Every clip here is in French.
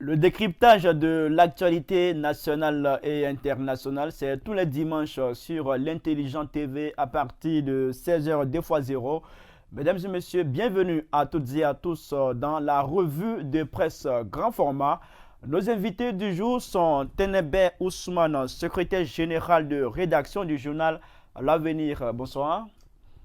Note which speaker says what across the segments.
Speaker 1: Le décryptage de l'actualité nationale et internationale, c'est tous les dimanches sur l'Intelligent TV à partir de 16h 2x0. Mesdames et messieurs, bienvenue à toutes et à tous dans la revue de presse grand format. Nos invités du jour sont Tenebe Ousmane, secrétaire général de rédaction du journal L'Avenir. Bonsoir.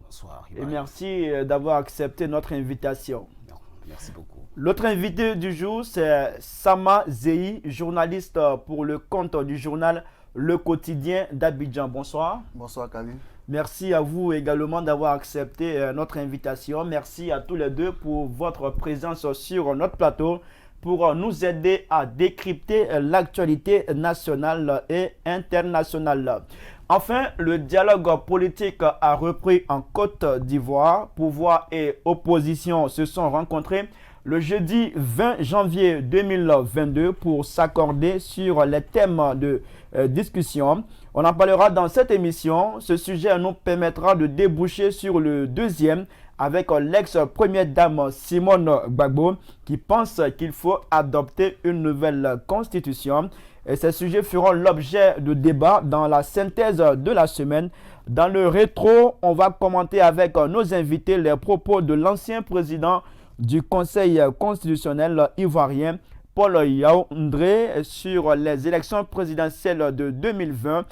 Speaker 2: Bonsoir,
Speaker 1: Et
Speaker 2: Ibrahim.
Speaker 1: merci d'avoir accepté notre invitation.
Speaker 2: Non, merci beaucoup.
Speaker 1: L'autre invité du jour, c'est Sama Zeyi, journaliste pour le compte du journal Le Quotidien d'Abidjan. Bonsoir.
Speaker 3: Bonsoir, Kali.
Speaker 1: Merci à vous également d'avoir accepté notre invitation. Merci à tous les deux pour votre présence sur notre plateau pour nous aider à décrypter l'actualité nationale et internationale. Enfin, le dialogue politique a repris en Côte d'Ivoire. Pouvoir et opposition se sont rencontrés le jeudi 20 janvier 2022 pour s'accorder sur les thèmes de discussion. On en parlera dans cette émission. Ce sujet nous permettra de déboucher sur le deuxième avec l'ex-première dame Simone Gbagbo qui pense qu'il faut adopter une nouvelle constitution. Et ces sujets feront l'objet de débats dans la synthèse de la semaine. Dans le rétro, on va commenter avec nos invités les propos de l'ancien président du Conseil constitutionnel ivoirien, Paul Yaoundé, sur les élections présidentielles de 2020.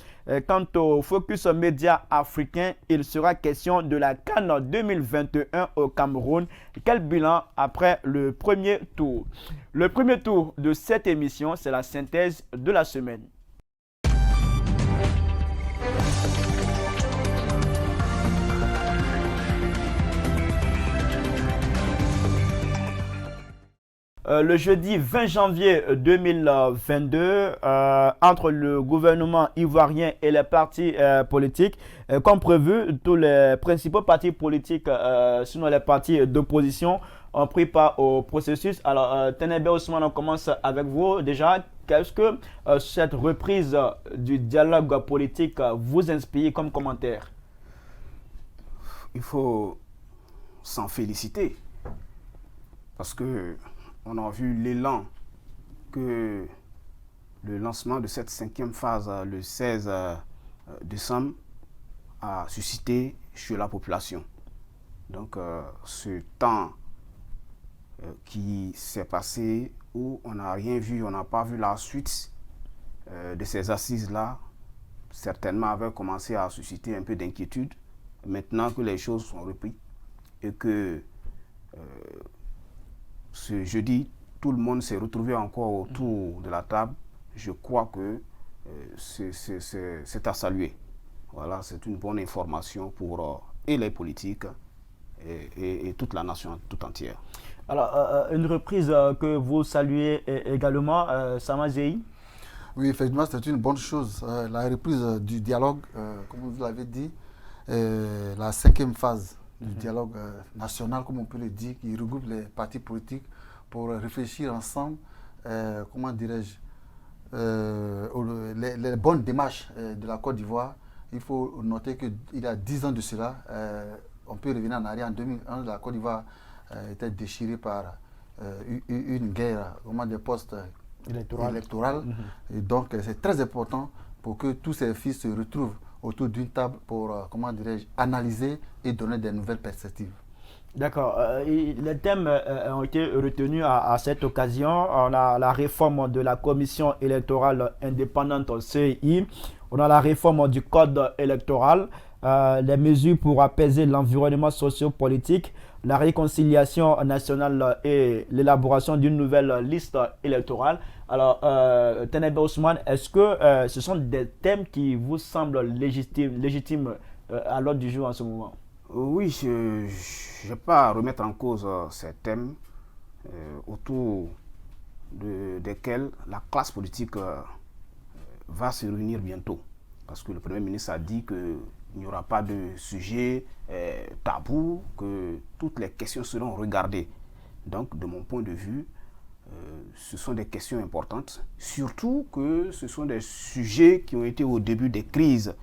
Speaker 1: Quant au focus média africain, il sera question de la CAN 2021 au Cameroun. Quel bilan après le premier tour? Le premier tour de cette émission, c'est la synthèse de la semaine. Le jeudi 20 janvier 2022, entre le gouvernement ivoirien et les partis politiques, comme prévu, tous les principaux partis politiques, sinon les partis d'opposition, ont pris part au processus. Alors, Tenebe Ousmane, on commence avec vous. Déjà, qu'est-ce que cette reprise du dialogue politique vous inspire comme commentaire?
Speaker 2: Il faut s'en féliciter parce que on a vu l'élan que le lancement de cette cinquième phase le 16 décembre a suscité chez la population. Donc ce temps qui s'est passé où on n'a rien vu, on n'a pas vu la suite de ces assises-là, certainement avait commencé à susciter un peu d'inquiétude. Maintenant que les choses sont reprises et que ce jeudi, tout le monde s'est retrouvé encore autour de la table. Je crois que c'est à saluer. Voilà, c'est une bonne information pour et les politiques et toute la nation tout entière.
Speaker 1: Alors, une reprise que vous saluez également, Sama Zeyi?
Speaker 3: Oui, effectivement, c'est une bonne chose. La reprise du dialogue, comme vous l'avez dit, la cinquième phase du dialogue national, comme on peut le dire, qui regroupe les partis politiques pour réfléchir ensemble, comment dirais-je, les bonnes démarches de la Côte d'Ivoire. Il faut noter qu'il y a 10 ans de cela, on peut revenir en arrière, en 2001, la Côte d'Ivoire était déchirée par une guerre, vraiment des postes électoraux. Et donc, c'est très important pour que tous ces fils se retrouvent autour d'une table pour, comment dirais-je, analyser et donner des nouvelles perspectives.
Speaker 1: D'accord. Les thèmes ont été retenus à cette occasion. On a la réforme de la commission électorale indépendante CEI. On a la réforme du code électoral, les mesures pour apaiser l'environnement socio-politique, la réconciliation nationale et l'élaboration d'une nouvelle liste électorale. Alors, Tenebe Ousmane, est-ce que ce sont des thèmes qui vous semblent légitimes à l'ordre du jour en ce moment?
Speaker 2: Oui, je ne vais pas remettre en cause ces thèmes autour desquels la classe politique va se réunir bientôt. Parce que le Premier ministre a dit qu'il n'y aura pas de sujet tabou, que toutes les questions seront regardées. Donc, de mon point de vue, ce sont des questions importantes, surtout que ce sont des sujets qui ont été au début des crises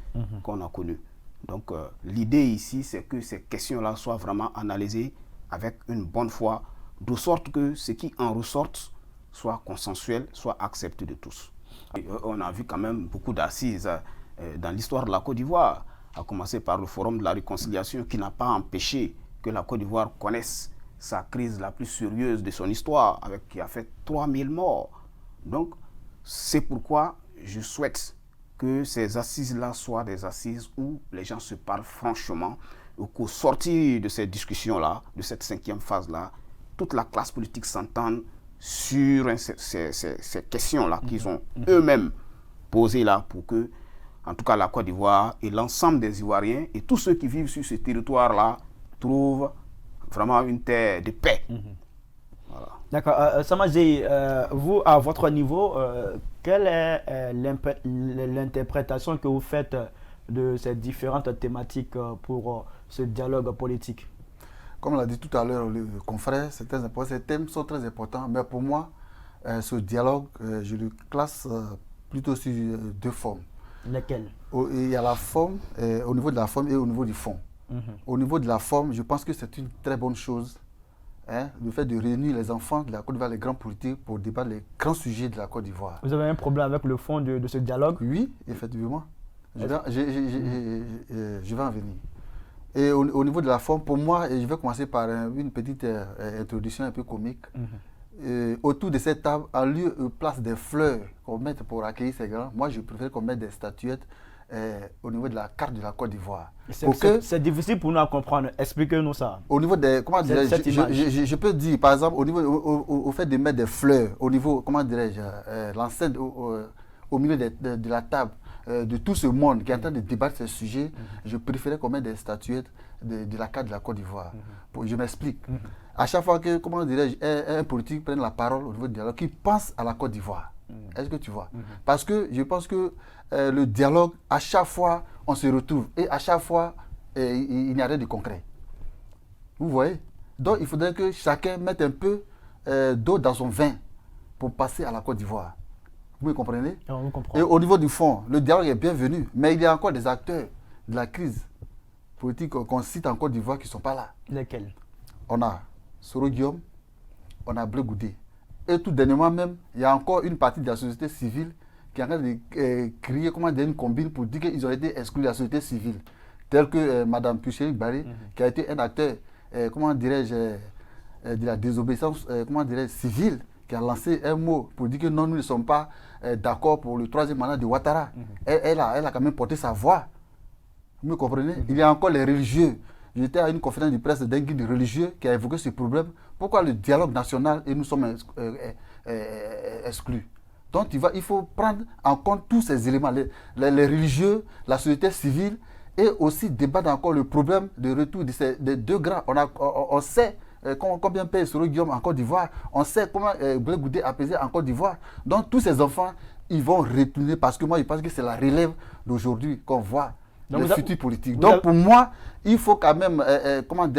Speaker 2: qu'on a connues. Donc, l'idée ici, c'est que ces questions-là soient vraiment analysées avec une bonne foi, de sorte que ce qui en ressorte soit consensuel, soit accepté de tous. Et on a vu quand même beaucoup d'assises dans l'histoire de la Côte d'Ivoire, à commencer par le Forum de la Réconciliation qui n'a pas empêché que la Côte d'Ivoire connaisse sa crise la plus sérieuse de son histoire, qui a fait 3000 morts. Donc, c'est pourquoi je souhaite que ces assises-là soient des assises où les gens se parlent franchement, et qu'au sortir de ces discussions-là, de cette 5e phase-là, toute la classe politique s'entende sur ces questions-là qu'ils ont eux-mêmes posées là pour que, en tout cas, la Côte d'Ivoire et l'ensemble des Ivoiriens et tous ceux qui vivent sur ce territoire-là trouvent vraiment une terre de paix. Voilà.
Speaker 1: D'accord. Samadji, vous, à votre niveau, quelle est l'interprétation que vous faites de ces différentes thématiques pour ce dialogue politique?
Speaker 3: Comme l'a dit tout à l'heure le confrère, ces thèmes sont très importants, mais pour moi, ce dialogue, je le classe plutôt sur 2 formes.
Speaker 1: Lesquelles?
Speaker 3: Il y a la forme, au niveau de la forme et au niveau du fond. Au niveau de la forme, je pense que c'est une très bonne chose, le fait de réunir les enfants de la Côte d'Ivoire, les grands politiques, pour débattre les grands sujets de la Côte d'Ivoire.
Speaker 1: Vous avez un problème avec le fond de ce dialogue?
Speaker 3: Oui, effectivement. Je vais en venir. Et au niveau de la forme, pour moi, je vais commencer par une petite introduction un peu comique. Autour de cette table, en lieu et place des fleurs qu'on mette pour accueillir ces grands, moi je préfère qu'on mette des statuettes au niveau de la carte de la Côte d'Ivoire.
Speaker 1: C'est difficile pour nous à comprendre. Expliquez-nous ça.
Speaker 3: Au niveau des, comment dirais-je, je peux dire, par exemple, au fait de mettre des fleurs, au niveau, comment dirais-je, l'enceinte au milieu de la table, de tout ce monde qui est en train de débattre ce sujet, je préférais qu'on mette des statuettes de la carte de la Côte d'Ivoire. Je m'explique. À chaque fois que, comment dirais-je, un politique prenne la parole au niveau du dialogue, qui pense à la Côte d'Ivoire. Est-ce que tu vois? Parce que je pense que le dialogue, à chaque fois, on se retrouve. Et à chaque fois, il n'y a rien de concret. Vous voyez? Donc, il faudrait que chacun mette un peu d'eau dans son vin pour passer à la Côte d'Ivoire. Vous me comprenez?
Speaker 1: On comprend.
Speaker 3: Et au niveau du fond, le dialogue est bienvenu. Mais il y a encore des acteurs de la crise politique qu'on cite en Côte d'Ivoire qui ne sont pas là.
Speaker 1: Lesquels?
Speaker 3: On a Soro Guillaume, on a Blé Goudé. Et tout dernièrement même, il y a encore une partie de la société civile qui est en train de crier une combine pour dire qu'ils ont été exclus de la société civile. Tel que Mme Puchérik Barré, qui a été un acteur, comment dirais-je, de la désobéissance civile, qui a lancé un mot pour dire que non, nous ne sommes pas d'accord pour le 3e mandat de Ouattara. Elle a quand même porté sa voix. Vous me comprenez? Il y a encore les religieux. J'étais à une conférence de presse d'un guide religieux qui a évoqué ce problème. Pourquoi le dialogue national et nous sommes exclus? Donc il faut prendre en compte tous ces éléments, les religieux, la société civile, et aussi débattre encore le problème de retour des 2 grands. On sait combien paye Soro Guillaume en Côte d'Ivoire, on sait comment Blé Goudé a pesé en Côte d'Ivoire. Donc tous ces enfants, ils vont retourner parce que moi je pense que c'est la relève d'aujourd'hui qu'on voit. Les futurs politiques. Donc pour moi, il faut quand même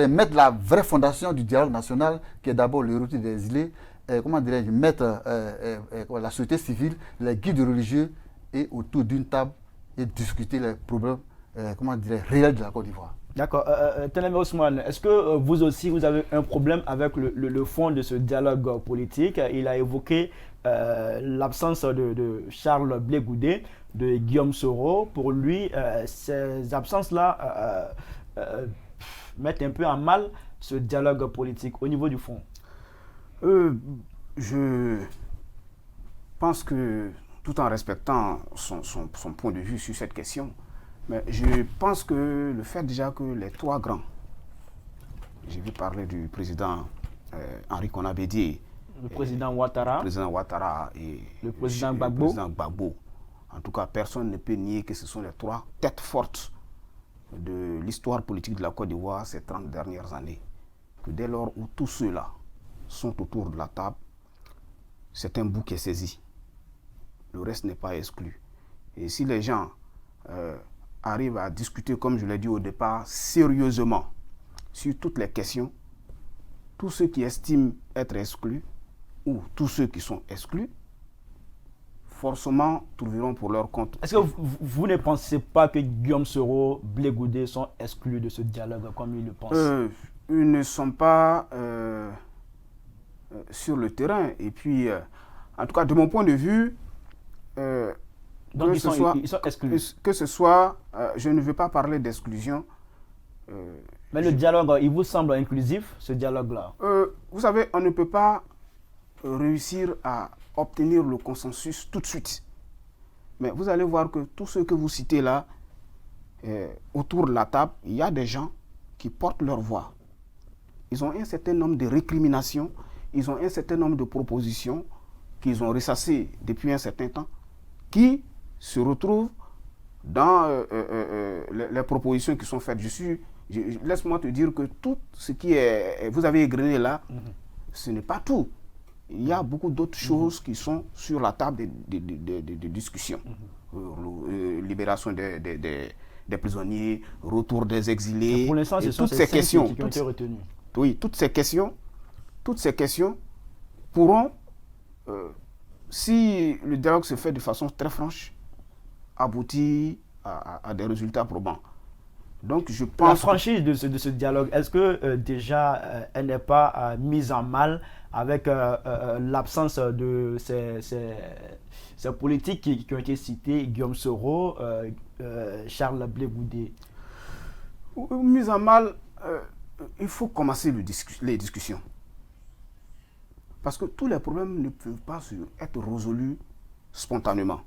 Speaker 3: mettre la vraie fondation du dialogue national, qui est d'abord le retour des îlets, mettre la société civile, les guides religieux, et autour d'une table, et discuter les problèmes réels de la Côte d'Ivoire.
Speaker 1: D'accord. Tenemé Ousmane, est-ce que vous aussi, vous avez un problème avec le fond de ce dialogue politique? Il a évoqué l'absence de Charles Blé Goudé, de Guillaume Soro. Pour lui, ces absences-là mettent un peu en mal ce dialogue politique au niveau du fond.
Speaker 2: Je pense que, tout en respectant son point de vue sur cette question, mais je pense que le fait déjà que les 3 grands, j'ai vu parler du président Henri Konan Bédié,
Speaker 1: le président Ouattara
Speaker 2: et
Speaker 1: le président
Speaker 2: Gbagbo. En tout cas, personne ne peut nier que ce sont les 3 têtes fortes de l'histoire politique de la Côte d'Ivoire ces 30 dernières années. Que dès lors où tous ceux-là sont autour de la table, c'est un bout qui est saisi. Le reste n'est pas exclu. Et si les gens arrivent à discuter, comme je l'ai dit au départ, sérieusement sur toutes les questions, tous ceux qui estiment être exclus ou tous ceux qui sont exclus, forcément trouveront pour leur compte.
Speaker 1: Est-ce que vous ne pensez pas que Guillaume Soro, Blé Goudé sont exclus de ce dialogue comme ils le pensent?
Speaker 2: Ils ne sont pas sur le terrain. Et puis, en tout cas, de mon point de vue,
Speaker 1: donc ils sont exclus.
Speaker 2: Que ce soit, je ne veux pas parler d'exclusion.
Speaker 1: Mais le dialogue, il vous semble inclusif, ce dialogue-là?
Speaker 2: Vous savez, on ne peut pas réussir à obtenir le consensus tout de suite. Mais vous allez voir que tous ceux que vous citez là, autour de la table, il y a des gens qui portent leur voix. Ils ont un certain nombre de récriminations, ils ont un certain nombre de propositions qu'ils ont ressassées depuis un certain temps, qui se retrouvent dans les propositions qui sont faites. Laisse-moi te dire que tout ce qui est, vous avez égrené là, ce n'est pas tout. Il y a beaucoup d'autres choses qui sont sur la table de discussion. Libération des prisonniers, retour des exilés.
Speaker 1: Et pour l'instant, ce sont
Speaker 2: toutes ces questions
Speaker 1: qui ont été retenues.
Speaker 2: Oui, toutes ces questions pourront, si le dialogue se fait de façon très franche, aboutir à des résultats probants. Donc, je pense...
Speaker 1: La franchise de ce dialogue, est-ce que déjà elle n'est pas mise en mal avec l'absence de ces politiques qui ont été cités, Guillaume Soro, Charles Blé Goudé?
Speaker 2: Mise en mal, il faut commencer les discussions. Parce que tous les problèmes ne peuvent pas être résolus spontanément.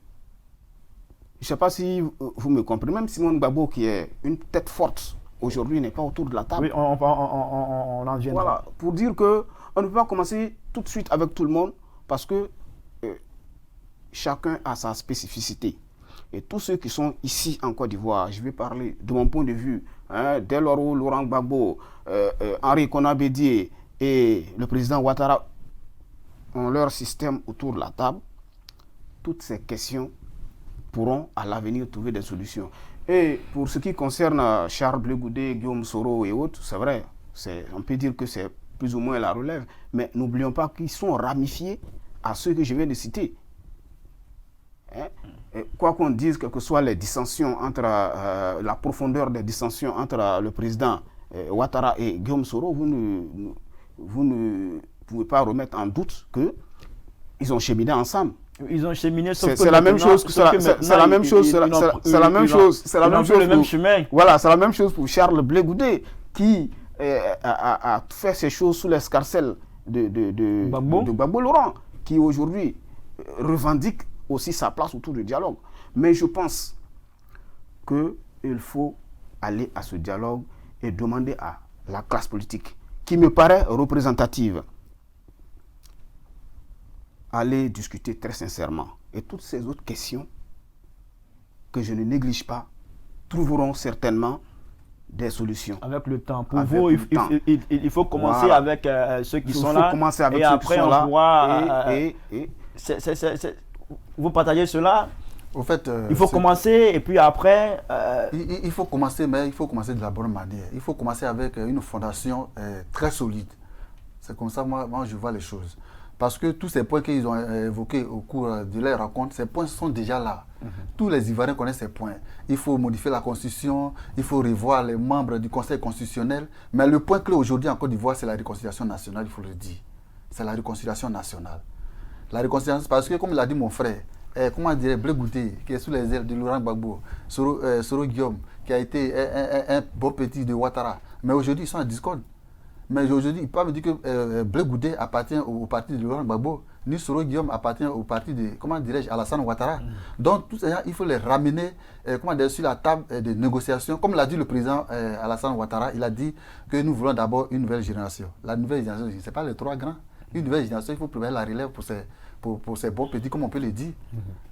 Speaker 2: Je ne sais pas si vous me comprenez. Même Simon Gbagbo, qui est une tête forte, aujourd'hui n'est pas autour de la table.
Speaker 1: Oui, on en viendra.
Speaker 2: Voilà, pour dire qu'on ne peut pas commencer tout de suite avec tout le monde parce que chacun a sa spécificité. Et tous ceux qui sont ici en Côte d'Ivoire, je vais parler de mon point de vue, dès lors où Laurent Gbagbo, Henri Konan Bédié et le président Ouattara ont leur système autour de la table, toutes ces questions pourront à l'avenir trouver des solutions. Et pour ce qui concerne Charles Blé Goudé, Guillaume Soro et autres, c'est vrai, on peut dire que c'est plus ou moins la relève, mais n'oublions pas qu'ils sont ramifiés à ceux que je viens de citer. Quoi qu'on dise, quelles que soient les dissensions entre la profondeur des dissensions entre le président Ouattara et Guillaume Soro, vous ne pouvez pas remettre en doute qu'ils ont cheminé ensemble.
Speaker 1: Ils ont cheminé,
Speaker 2: c'est la même chose. C'est la même chose. C'est la même chose. C'est la même chose.
Speaker 1: Le même chemin.
Speaker 2: Voilà, c'est la même chose pour Charles Blé Goudé qui a fait ces choses sous l'escarcelle de Gbagbo Laurent, qui aujourd'hui revendique aussi sa place autour du dialogue. Mais je pense qu'il faut aller à ce dialogue et demander à la classe politique, qui me paraît représentative, aller discuter très sincèrement. Et toutes ces autres questions que je ne néglige pas trouveront certainement des solutions.
Speaker 1: Avec le temps. Pour vous, il faut commencer avec ceux qui sont là.
Speaker 2: Il faut commencer avec
Speaker 1: ceux qui sont là.
Speaker 2: Pourra,
Speaker 1: vous partagez cela?
Speaker 3: Au fait,
Speaker 1: il faut commencer et puis après...
Speaker 3: Il faut commencer, mais il faut commencer de la bonne manière. Il faut commencer avec une fondation très solide. C'est comme ça, moi, je vois les choses. Parce que tous ces points qu'ils ont évoqués au cours de leur rencontre, ces points sont déjà là. Tous les Ivoiriens connaissent ces points. Il faut modifier la Constitution, il faut revoir les membres du Conseil constitutionnel. Mais le point clé aujourd'hui en Côte d'Ivoire, c'est la réconciliation nationale, il faut le dire. C'est la réconciliation nationale. La réconciliation, parce que comme l'a dit mon frère, comment dire, Blé Goudé, qui est sous les ailes de Laurent Gbagbo, Soro Guillaume, qui a été un beau petit de Ouattara. Mais aujourd'hui, ils sont en discorde. Mais aujourd'hui, il ne peut pas me dire que Blé Goudé appartient au parti de Laurent Gbagbo, ni Soro Guillaume appartient au parti de, comment dirais-je, Alassane Ouattara. Donc, tous ces gens, il faut les ramener sur la table de négociation. Comme l'a dit le président Alassane Ouattara, il a dit que nous voulons d'abord une nouvelle génération. La nouvelle génération, ce n'est pas les trois grands. Une nouvelle génération, il faut préparer la relève pour ces beaux petits, comme on peut le dire.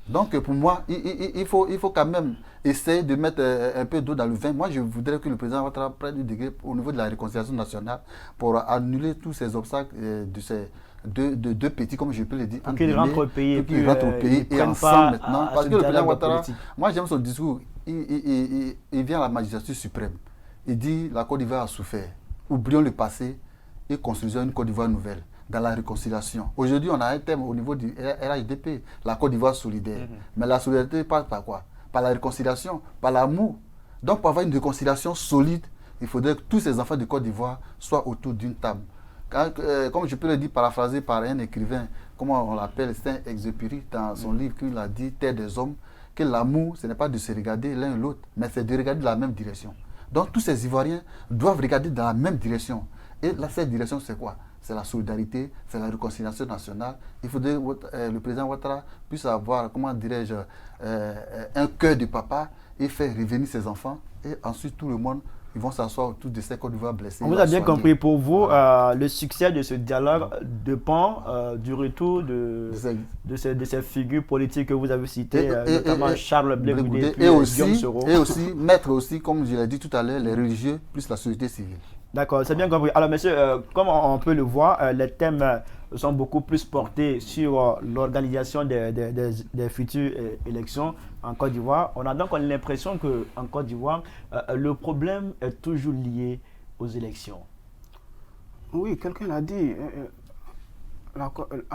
Speaker 3: Donc, pour moi, il faut quand même essayer de mettre un peu d'eau dans le vin. Moi, je voudrais que le président Ouattara prenne du degré au niveau de la réconciliation nationale pour annuler tous ces obstacles de ces deux petits, comme je peux le dire.
Speaker 1: Pour qu'ils rentrent au pays.
Speaker 3: Pour qu'ils rentrent au pays et ensemble maintenant. Parce que le président Ouattara, moi, j'aime son discours. Il vient à la magistrature suprême. Il dit la Côte d'Ivoire a souffert. Oublions le passé et construisons une Côte d'Ivoire nouvelle. Dans la réconciliation. Aujourd'hui, on a un thème au niveau du RHDP, la Côte d'Ivoire solidaire. Mais la solidarité passe par quoi? Par la réconciliation, par l'amour. Donc, pour avoir une réconciliation solide, il faudrait que tous ces enfants de Côte d'Ivoire soient autour d'une table. comme je peux le dire, paraphrasé par un écrivain, comment on l'appelle, Saint-Exupéry, dans son livre, qu'il a dit, Terre des hommes, que l'amour, ce n'est pas de se regarder l'un et l'autre, mais c'est de regarder dans la même direction. Donc tous ces Ivoiriens doivent regarder dans la même direction. Et là, cette direction, c'est quoi? C'est la solidarité, c'est la réconciliation nationale. Il faudrait que le président Ouattara puisse avoir, comment dirais-je, un cœur de papa et faire revenir ses enfants. Et ensuite, tout le monde, ils vont s'asseoir autour de ces Côte d'Ivoire blessés.
Speaker 1: On vous a bien compris. Pour vous, le succès de ce dialogue dépend du retour de ces figures politiques que vous avez citées, notamment Charles Blé Goudé
Speaker 3: et aussi mettre aussi, comme je l'ai dit tout à l'heure, les religieux plus la société civile.
Speaker 1: D'accord, c'est bien compris. Alors, monsieur, comme on peut le voir, les thèmes sont beaucoup plus portés sur l'organisation des futures élections en Côte d'Ivoire. On a donc l'impression qu'en Côte d'Ivoire, le problème est toujours lié aux élections.
Speaker 2: Oui, quelqu'un l'a dit.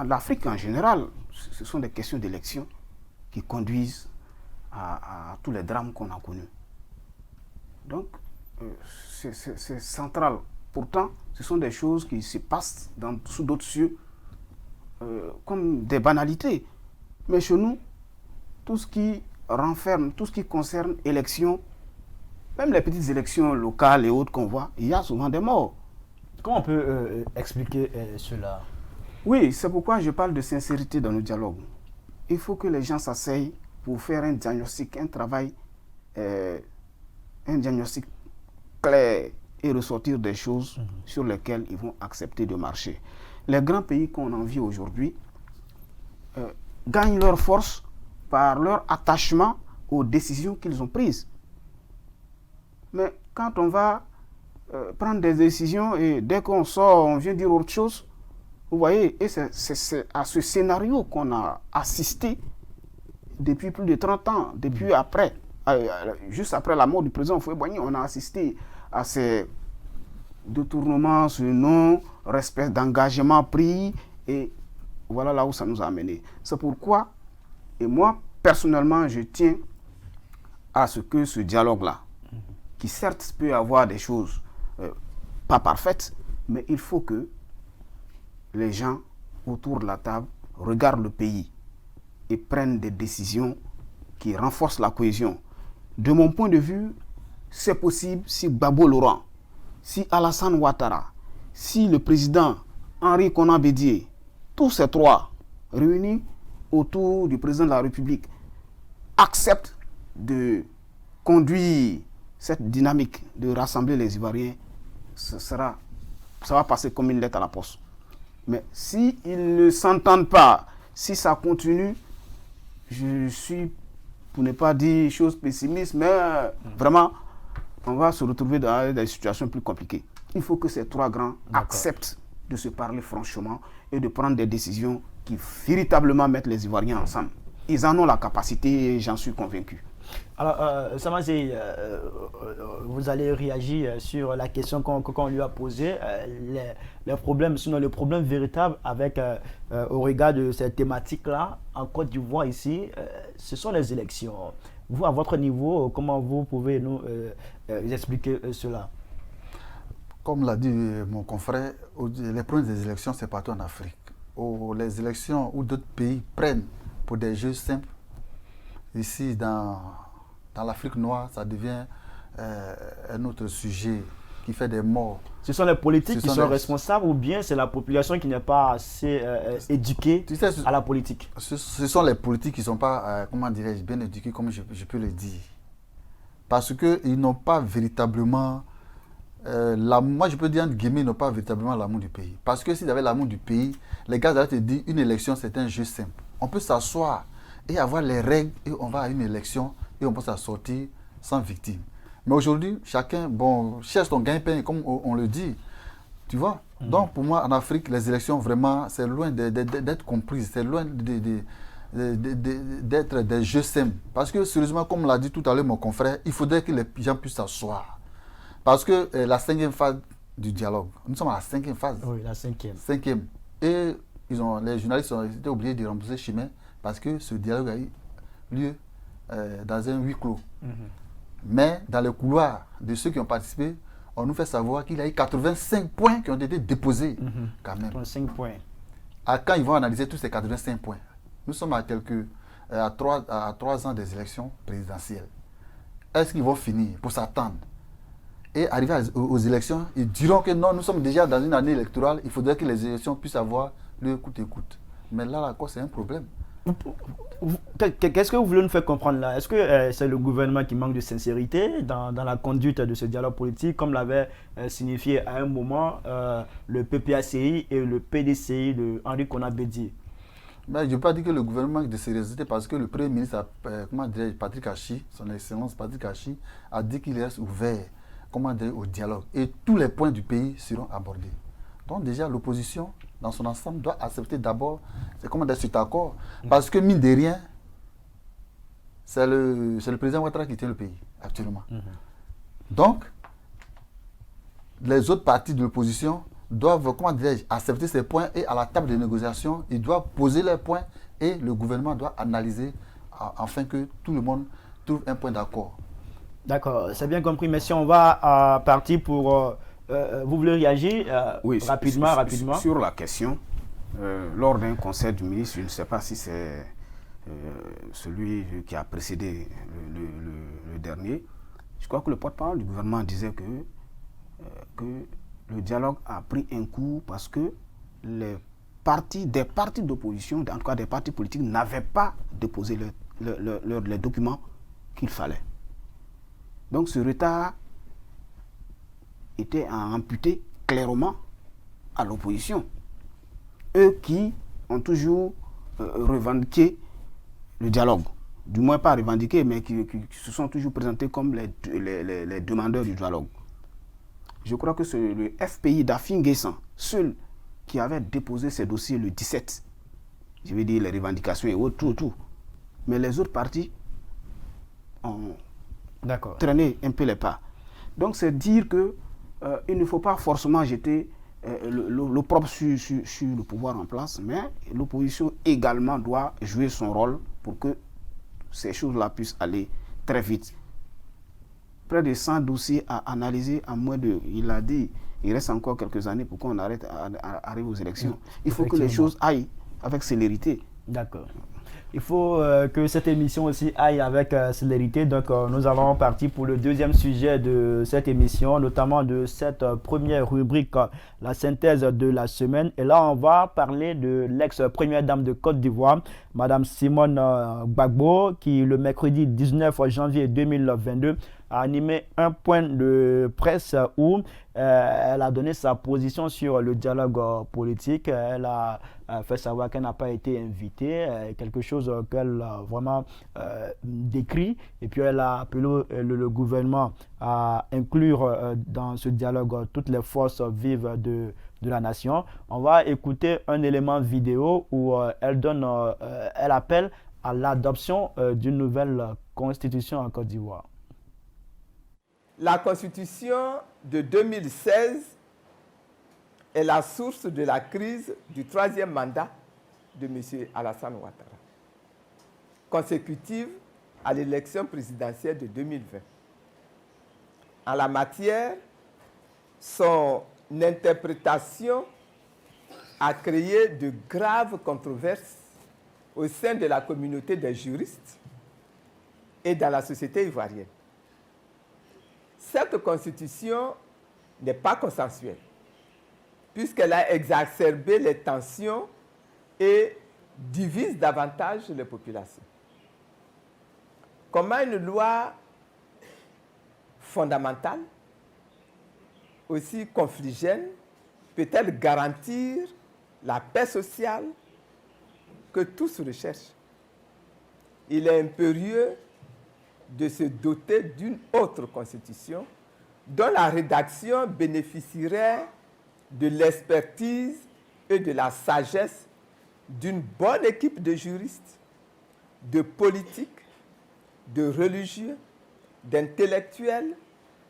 Speaker 2: L'Afrique en général, ce sont des questions d'élections qui conduisent à tous les drames qu'on a connus. Donc, c'est central. Pourtant, ce sont des choses qui se passent sous d'autres cieux comme des banalités. Mais chez nous, tout ce qui renferme, tout ce qui concerne élections, même les petites élections locales et autres qu'on voit, il y a souvent des morts.
Speaker 1: Comment on peut expliquer cela?
Speaker 2: Oui, c'est pourquoi je parle de sincérité dans le dialogue. Il faut que les gens s'asseyent pour faire un diagnostic, un travail, un diagnostic clair et ressortir des choses sur lesquelles ils vont accepter de marcher. Les grands pays qu'on envie aujourd'hui gagnent leur force par leur attachement aux décisions qu'ils ont prises. Mais quand on va prendre des décisions et dès qu'on sort, on vient dire autre chose, vous voyez, et c'est à ce scénario qu'on a assisté depuis plus de 30 ans, depuis après. Juste après la mort du président Houphouët-Boigny, on a assisté à ces détournements, ce non-respect d'engagement pris, et voilà là où ça nous a amené. C'est pourquoi, et moi, personnellement, je tiens à ce que ce dialogue-là, qui certes peut avoir des choses pas parfaites, mais il faut que les gens autour de la table regardent le pays et prennent des décisions qui renforcent la cohésion. De mon point de vue, c'est possible si Gbagbo Laurent, si Alassane Ouattara, si le président Henri Konan Bédié, tous ces trois réunis autour du président de la République, acceptent de conduire cette dynamique de rassembler les Ivoiriens, ça va passer comme une lettre à la poste. Mais s'ils ne s'entendent pas, si ça continue, je suis, pour ne pas dire choses pessimistes, mais vraiment, on va se retrouver dans des situations plus compliquées. Il faut que ces trois grands acceptent de se parler franchement et de prendre des décisions qui véritablement mettent les Ivoiriens ensemble. Ils en ont la capacité et j'en suis convaincu.
Speaker 1: Alors, Samansé, vous allez réagir sur la question qu'on lui a posée, les problèmes, sinon le problème véritable avec, au regard de cette thématique-là, en Côte d'Ivoire ici, ce sont les élections. Vous, à votre niveau, comment vous pouvez nous expliquer cela?
Speaker 3: Comme l'a dit mon confrère, les problèmes des élections, c'est partout en Afrique. Les élections où d'autres pays prennent pour des jeux simples, ici, dans l'Afrique noire, ça devient un autre sujet qui fait des morts.
Speaker 1: Ce sont les politiques qui sont responsables ou bien c'est la population qui n'est pas assez éduquée à la politique?
Speaker 3: Ce sont les politiques qui ne sont pas, comment dirais-je, bien éduqués, comme je peux le dire. Parce qu'ils n'ont pas véritablement, moi je peux dire entre guillemets, ils n'ont pas véritablement l'amour du pays. Parce que s'ils avaient l'amour du pays, les gars allaient te dire, une élection c'est un jeu simple. On peut s'asseoir et avoir les règles et on va à une élection et on peut s'en sortir sans victime. Mais aujourd'hui, chacun cherche son gagne-pain, comme on le dit. Tu vois? Donc pour moi, en Afrique, les élections, vraiment, c'est loin d'être comprises, c'est loin d'être des jeux simples. Parce que, sérieusement, comme l'a dit tout à l'heure mon confrère, il faudrait que les gens puissent s'asseoir. Parce que la 5e phase du dialogue, nous sommes à la 5e phase.
Speaker 1: Oui, la 5e.
Speaker 3: 5e. Et les journalistes ont été obligés de rembourser chemin parce que ce dialogue a eu lieu dans un huis clos. Mais dans le couloir de ceux qui ont participé, on nous fait savoir qu'il y a eu 85 points qui ont été déposés quand même.
Speaker 1: 5 points.
Speaker 3: Quand ils vont analyser tous ces 85 points, nous sommes à 3 ans des élections présidentielles. Est-ce qu'ils vont finir pour s'attendre et arriver aux élections, ils diront que non, nous sommes déjà dans une année électorale, il faudrait que les élections puissent avoir le coûte-écoute. Mais là, c'est un problème.
Speaker 1: Qu'est-ce que vous voulez nous faire comprendre là? Est-ce que c'est le gouvernement qui manque de sincérité dans la conduite de ce dialogue politique, comme l'avait signifié à un moment le PPACI et le PDCI de Henri Konan-Bédié?
Speaker 3: Mais je ne veux pas dire que le gouvernement manque de sérieuxité parce que le Premier ministre, Patrick Hachi, son Excellence Patrick Hachi, a dit qu'il reste ouvert au dialogue. Et tous les points du pays seront abordés. Donc déjà, l'opposition, dans son ensemble, doit accepter d'abord cet accord. Parce que, mine de rien, c'est le président Ouattara qui tient le pays, actuellement. Donc, les autres partis de l'opposition doivent, accepter ces points et à la table de négociation, ils doivent poser leurs points et le gouvernement doit analyser afin que tout le monde trouve un point d'accord.
Speaker 1: D'accord, c'est bien compris. Mais si on va partir pour... vous voulez réagir
Speaker 2: oui,
Speaker 1: rapidement
Speaker 2: sur la question, lors d'un conseil du ministre, je ne sais pas si c'est celui qui a précédé le dernier, je crois que le porte-parole du gouvernement disait que le dialogue a pris un coup parce que des partis d'opposition, en tout cas des partis politiques, n'avaient pas déposé les documents qu'il fallait. Donc ce retard était à imputer clairement à l'opposition. Eux qui ont toujours revendiqué le dialogue. Du moins pas revendiqué, mais qui se sont toujours présentés comme les demandeurs du dialogue. Je crois que c'est le FPI d'Afin Guessan, seul qui avait déposé ses dossiers le 17. Je veux dire les revendications et autres, tout. Mais les autres partis ont traîné un peu les pas. Donc c'est dire que il ne faut pas forcément jeter l'opprobre sur le pouvoir en place, mais l'opposition également doit jouer son rôle pour que ces choses-là puissent aller très vite. Près de 100 dossiers à analyser en moins de... Il a dit, il reste encore quelques années pour qu'on arrive aux élections. Il faut que les choses aillent avec célérité.
Speaker 1: D'accord. Il faut que cette émission aussi aille avec célérité. Donc, nous allons partir pour le deuxième sujet de cette émission, notamment de cette première rubrique, la synthèse de la semaine. Et là, on va parler de l'ex-première dame de Côte d'Ivoire, Madame Simone Gbagbo, qui le mercredi 19 janvier 2022 a animé un point de presse où elle a donné sa position sur le dialogue politique. Elle a fait savoir qu'elle n'a pas été invitée, quelque chose qu'elle a vraiment décrit. Et puis elle a appelé le gouvernement à inclure dans ce dialogue toutes les forces vives de la nation. On va écouter un élément vidéo où elle appelle à l'adoption d'une nouvelle constitution en Côte d'Ivoire.
Speaker 4: La Constitution de 2016 est la source de la crise du troisième mandat de M. Alassane Ouattara, consécutive à l'élection présidentielle de 2020. En la matière, son interprétation a créé de graves controverses au sein de la communauté des juristes et dans la société ivoirienne. Cette constitution n'est pas consensuelle, puisqu'elle a exacerbé les tensions et divise davantage les populations. Comment une loi fondamentale, aussi confligène, peut-elle garantir la paix sociale que tous recherchent? Il est impérieux de se doter d'une autre constitution dont la rédaction bénéficierait de l'expertise et de la sagesse d'une bonne équipe de juristes, de politiques, de religieux, d'intellectuels,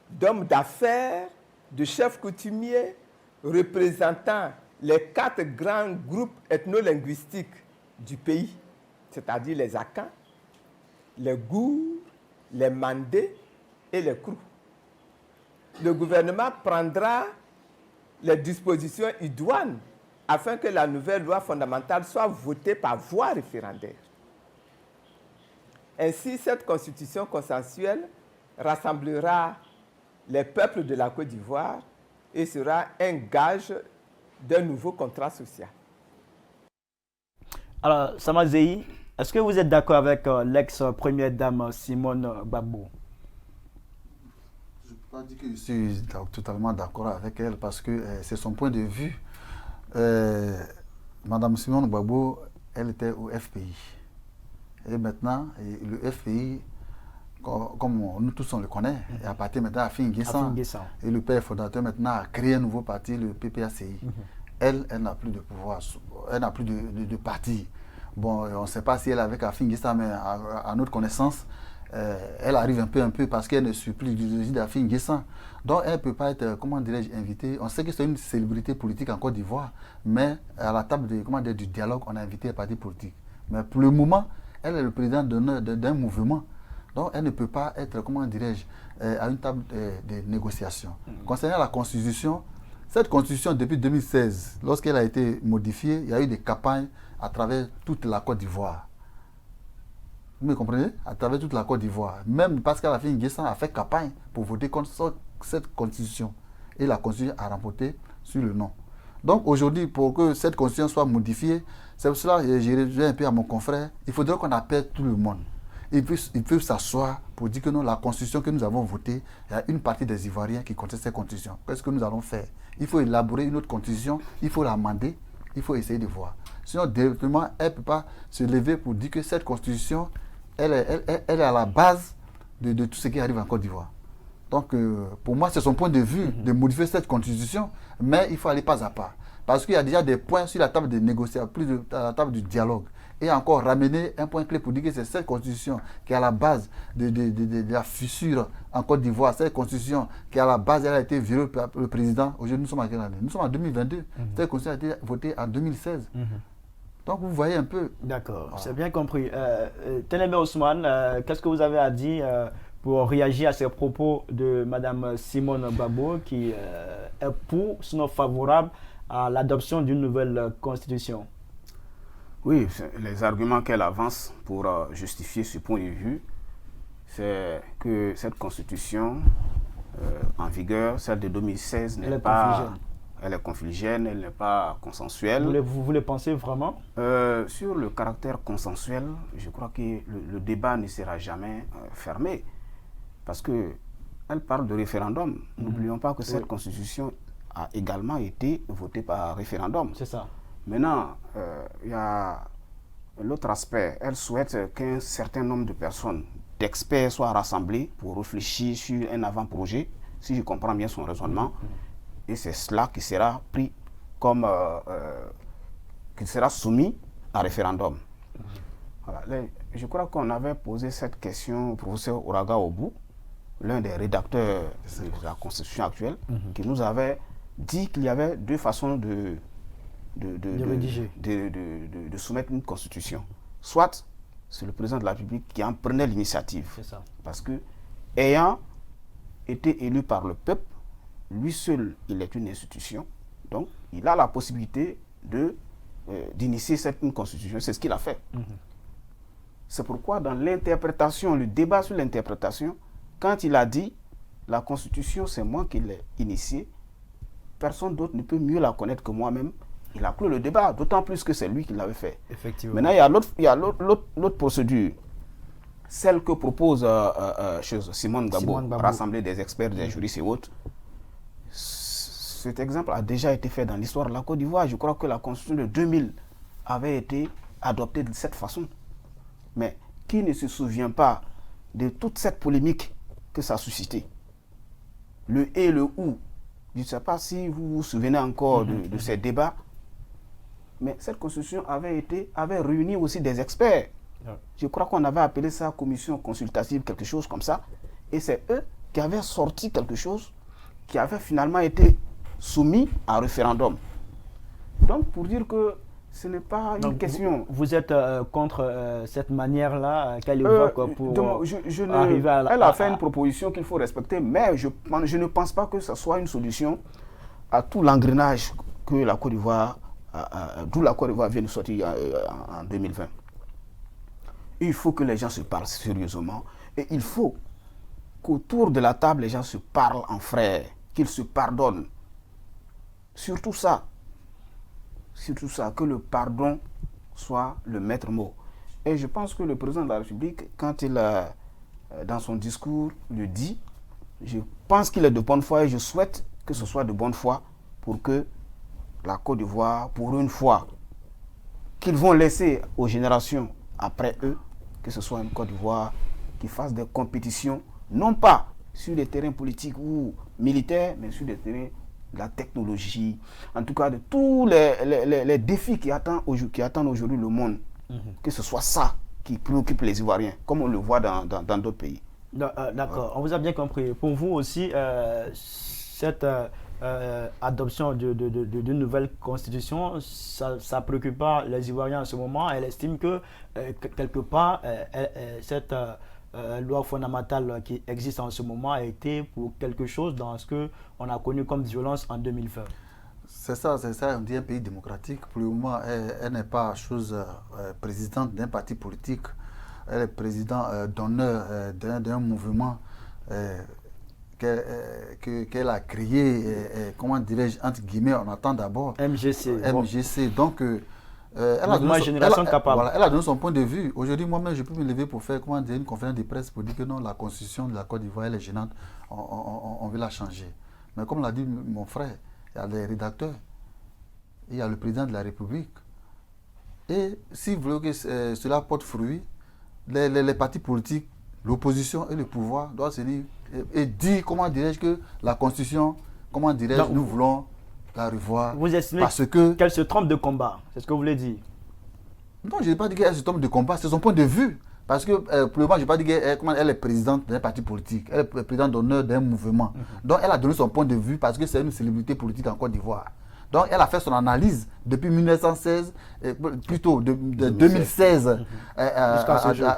Speaker 4: d'hommes d'affaires, de chefs coutumiers représentant les 4 grands groupes ethno-linguistiques du pays, c'est-à-dire les Akans, les Gours, les Mandés et les Krou. le gouvernement prendra les dispositions idoines afin que la nouvelle loi fondamentale soit votée par voie référendaire. Ainsi, cette constitution consensuelle rassemblera les peuples de la Côte d'Ivoire et sera un gage d'un nouveau contrat social.
Speaker 1: Alors, Samazei, est-ce que vous êtes d'accord avec l'ex-première dame Simone Gbagbo?
Speaker 3: Je ne peux pas dire que je suis totalement d'accord avec elle parce que c'est son point de vue. Madame Simone Gbagbo, elle était au FPI. Et maintenant, le FPI, comme nous tous on le connaît, est à partir maintenant à Finguessan. Et le père fondateur maintenant a créé un nouveau parti, le PPACI. Elle n'a plus de pouvoir, elle n'a plus de parti. Bon, on ne sait pas si elle est avec Afin-Guessan, mais à notre connaissance, elle arrive un peu parce qu'elle ne suit plus l'idéologie d'Afin-Guessan. Donc elle ne peut pas être, comment dirais-je, invitée. On sait que c'est une célébrité politique en Côte d'Ivoire, mais à la table du dialogue, on a invité un parti politique. Mais pour le moment, elle est le président d'un mouvement. Donc elle ne peut pas être, comment dirais-je, à une table de négociation. Concernant la Constitution, cette Constitution, depuis 2016, lorsqu'elle a été modifiée, il y a eu des campagnes à travers toute la Côte d'Ivoire. Vous me comprenez? À travers toute la Côte d'Ivoire. Même Pascal Afin-Guessan a fait campagne pour voter contre cette Constitution. Et la Constitution a remporté sur le non. Donc aujourd'hui, pour que cette Constitution soit modifiée, c'est pour cela que je reviens un peu à mon confrère, il faudrait qu'on appelle tout le monde. Ils peuvent s'asseoir pour dire que non, la Constitution que nous avons votée, il y a une partie des Ivoiriens qui contestent cette Constitution. Qu'est-ce que nous allons faire? Il faut élaborer une autre Constitution, il faut l'amender, il faut essayer de voir. Sinon, directement, elle ne peut pas se lever pour dire que cette Constitution, elle est à la base de tout ce qui arrive en Côte d'Ivoire. Donc, pour moi, c'est son point de vue de modifier cette Constitution, mais il faut aller pas à pas. Parce qu'il y a déjà des points sur la table de négociation, plus à la table du dialogue. Et encore ramener un point clé pour dire que c'est cette Constitution qui est à la base de la fissure en Côte d'Ivoire. Cette Constitution qui est à la base, elle a été violée par le président. Aujourd'hui, nous sommes en quelle année? Nous sommes en 2022. Cette Constitution a été votée en 2016. Donc vous voyez un peu.
Speaker 1: D'accord, voilà. C'est bien compris. Ténébé Ousmane, qu'est-ce que vous avez à dire pour réagir à ces propos de Mme Simone Gbagbo qui est pour, sinon favorable à l'adoption d'une nouvelle constitution?
Speaker 2: Oui, les arguments qu'elle avance pour justifier ce point de vue, c'est que cette constitution en vigueur, celle de 2016, n'est pas... Elle est confligène, elle n'est pas consensuelle.
Speaker 1: Vous le pensez vraiment?
Speaker 2: Sur le caractère consensuel, je crois que le débat ne sera jamais fermé. Parce qu'elle parle de référendum. N'oublions pas que cette constitution a également été votée par référendum.
Speaker 1: C'est ça.
Speaker 2: Maintenant, il y a l'autre aspect. Elle souhaite qu'un certain nombre de personnes, d'experts, soient rassemblés pour réfléchir sur un avant-projet, si je comprends bien son raisonnement. Et c'est cela qui sera pris comme... qui sera soumis à référendum. Voilà. Je crois qu'on avait posé cette question au professeur Oraga Obou, l'un des rédacteurs de la Constitution actuelle, qui nous avait dit qu'il y avait deux façons de soumettre une constitution. Soit c'est le président de la République qui en prenait l'initiative. Parce que, ayant été élu par le peuple, lui seul, il est une institution. Donc, il a la possibilité d'initier une constitution. C'est ce qu'il a fait. C'est pourquoi, dans l'interprétation, le débat sur l'interprétation, quand il a dit la constitution, c'est moi qui l'ai initiée, personne d'autre ne peut mieux la connaître que moi-même. Il a clos le débat, d'autant plus que c'est lui qui l'avait fait.
Speaker 1: Effectivement.
Speaker 2: Maintenant, il y a l'autre procédure, celle que propose Simone Gbagbo, rassembler des experts, des juristes et autres. Cet exemple a déjà été fait dans l'histoire de la Côte d'Ivoire. Je crois que la Constitution de 2000 avait été adoptée de cette façon. Mais qui ne se souvient pas de toute cette polémique que ça a suscité? Le et le ou. Je ne sais pas si vous vous souvenez encore de ces débats. Mais cette Constitution avait réuni aussi des experts. Je crois qu'on avait appelé ça commission consultative, quelque chose comme ça. Et c'est eux qui avaient sorti quelque chose qui avait finalement été soumis à référendum. Donc, pour dire que Ce n'est pas une
Speaker 1: Donc,
Speaker 2: question.
Speaker 1: Vous êtes contre cette manière-là qu'elle évoque pour arriver à la...
Speaker 2: Elle a fait une proposition qu'il faut respecter, mais je ne pense pas que ce soit une solution à tout l'engrenage que la Côte d'Ivoire, d'où la Côte d'Ivoire vient de sortir en 2020. Il faut que les gens se parlent sérieusement et il faut qu'autour de la table, les gens se parlent en frères, qu'ils se pardonnent. Surtout ça, que le pardon soit le maître mot. Et je pense que le président de la République, quand il, dans son discours, le dit, je pense qu'il est de bonne foi et je souhaite que ce soit de bonne foi pour que la Côte d'Ivoire, pour une fois, qu'ils vont laisser aux générations après eux, que ce soit une Côte d'Ivoire qui fasse des compétitions, non pas sur des terrains politiques ou militaires, mais sur des terrains de la technologie, en tout cas de tous les défis qui attendent aujourd'hui le monde, que ce soit ça qui préoccupe les Ivoiriens, comme on le voit dans d'autres pays.
Speaker 1: D'accord, on vous a bien compris. Pour vous aussi, cette adoption d'une nouvelle constitution, ça ne préoccupe pas les Ivoiriens en ce moment. Elle estime que, quelque part, cette loi fondamentale qui existe en ce moment a été pour quelque chose dans ce qu'on a connu comme violence en 2020.
Speaker 3: C'est ça, on dit un pays démocratique. Pour le moment, elle n'est pas présidente d'un parti politique. Elle est président d'honneur d'un mouvement qu'elle a créé, comment dirais-je, entre guillemets, on attend d'abord. MGC. Donc, elle a donné son point de vue. Aujourd'hui, moi-même, je peux me lever pour faire une conférence de presse pour dire que non, la constitution de la Côte d'Ivoire, elle est gênante, on veut la changer. Mais comme l'a dit mon frère, il y a les rédacteurs, il y a le président de la République. Et si vous voulez que cela porte fruit, les partis politiques, l'opposition et le pouvoir doivent se dire et dire, comment dirais-je, que la constitution, comment dirais-je, nous voulons la revoir.
Speaker 1: Vous estimez qu'elle se trompe de combat, c'est ce que vous voulez dire?
Speaker 3: Non, je n'ai pas dit qu'elle se trompe de combat, c'est son point de vue. Parce que pour le moment, je n'ai pas dit qu'elle est présidente d'un parti politique, elle est présidente d'honneur d'un mouvement. Donc elle a donné son point de vue parce que c'est une célébrité politique en Côte d'Ivoire. Donc elle a fait son analyse depuis 1916, plutôt de 2016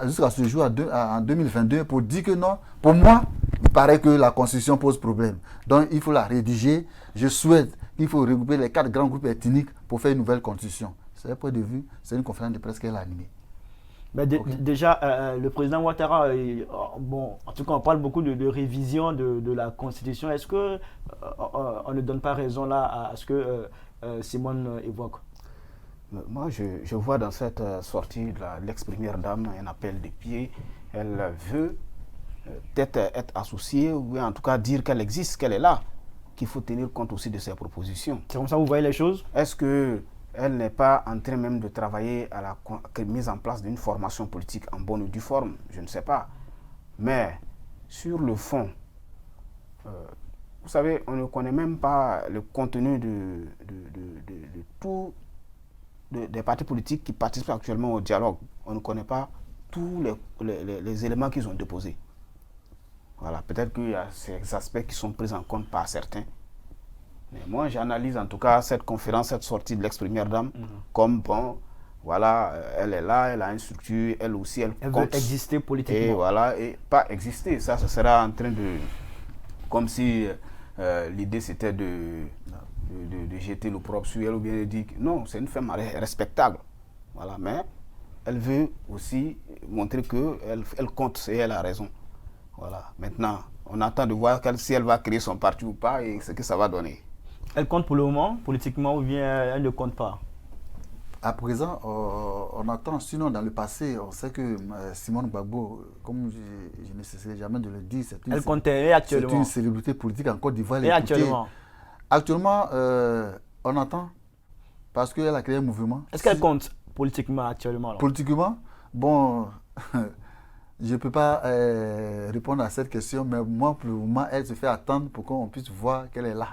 Speaker 3: jusqu'à ce jour en 2022 pour dire que non, pour moi, il paraît que la constitution pose problème. Donc il faut la rédiger. Je souhaite qu'il faut regrouper les 4 grands groupes ethniques pour faire une nouvelle constitution. C'est un point de vue, c'est une conférence de presse qu'elle a animée.
Speaker 1: Mais déjà, le président Ouattara, bon, en tout cas, on parle beaucoup de révision de la Constitution. Est-ce qu'on ne donne pas raison là à ce que Simone évoque?
Speaker 2: Moi, je vois dans cette sortie de l'ex-première dame un appel de pied. Elle veut peut-être être associée ou en tout cas dire qu'elle existe, qu'elle est là, qu'il faut tenir compte aussi de ses propositions.
Speaker 1: C'est comme ça que vous voyez les choses?
Speaker 2: Est-ce que elle n'est pas en train même de travailler à la mise en place d'une formation politique en bonne ou due forme? Je ne sais pas. Mais sur le fond, vous savez, on ne connaît même pas le contenu de tout des partis politiques qui participent actuellement au dialogue. On ne connaît pas tous les éléments qu'ils ont déposés. Voilà, peut-être qu'il y a ces aspects qui sont pris en compte par certains. Mais moi, j'analyse en tout cas cette conférence, cette sortie de l'ex-première dame, comme bon, voilà, elle est là, elle a une structure, elle aussi, elle compte.
Speaker 1: Veut exister politiquement.
Speaker 2: Et voilà, et pas exister, ça sera en train de, comme si l'idée c'était de jeter l'opprobre sur elle ou bien de dire que non, c'est une femme respectable. Voilà, mais elle veut aussi montrer qu'elle compte et elle a raison. Voilà, maintenant, on attend de voir si elle va créer son parti ou pas et ce que ça va donner.
Speaker 1: Elle compte pour le moment, politiquement, ou bien elle ne compte pas?
Speaker 3: À présent, on attend. Sinon, dans le passé, on sait que Simone Gbagbo, comme je ne cesserai jamais de le dire, c'est une célébrité politique en Côte d'Ivoire.
Speaker 1: Et actuellement?
Speaker 3: Actuellement, on attend parce qu'elle a créé un mouvement.
Speaker 1: Est-ce qu'elle compte politiquement actuellement alors?
Speaker 3: Politiquement, bon, je ne peux pas répondre à cette question, mais moi, pour le moment, elle se fait attendre pour qu'on puisse voir qu'elle est là.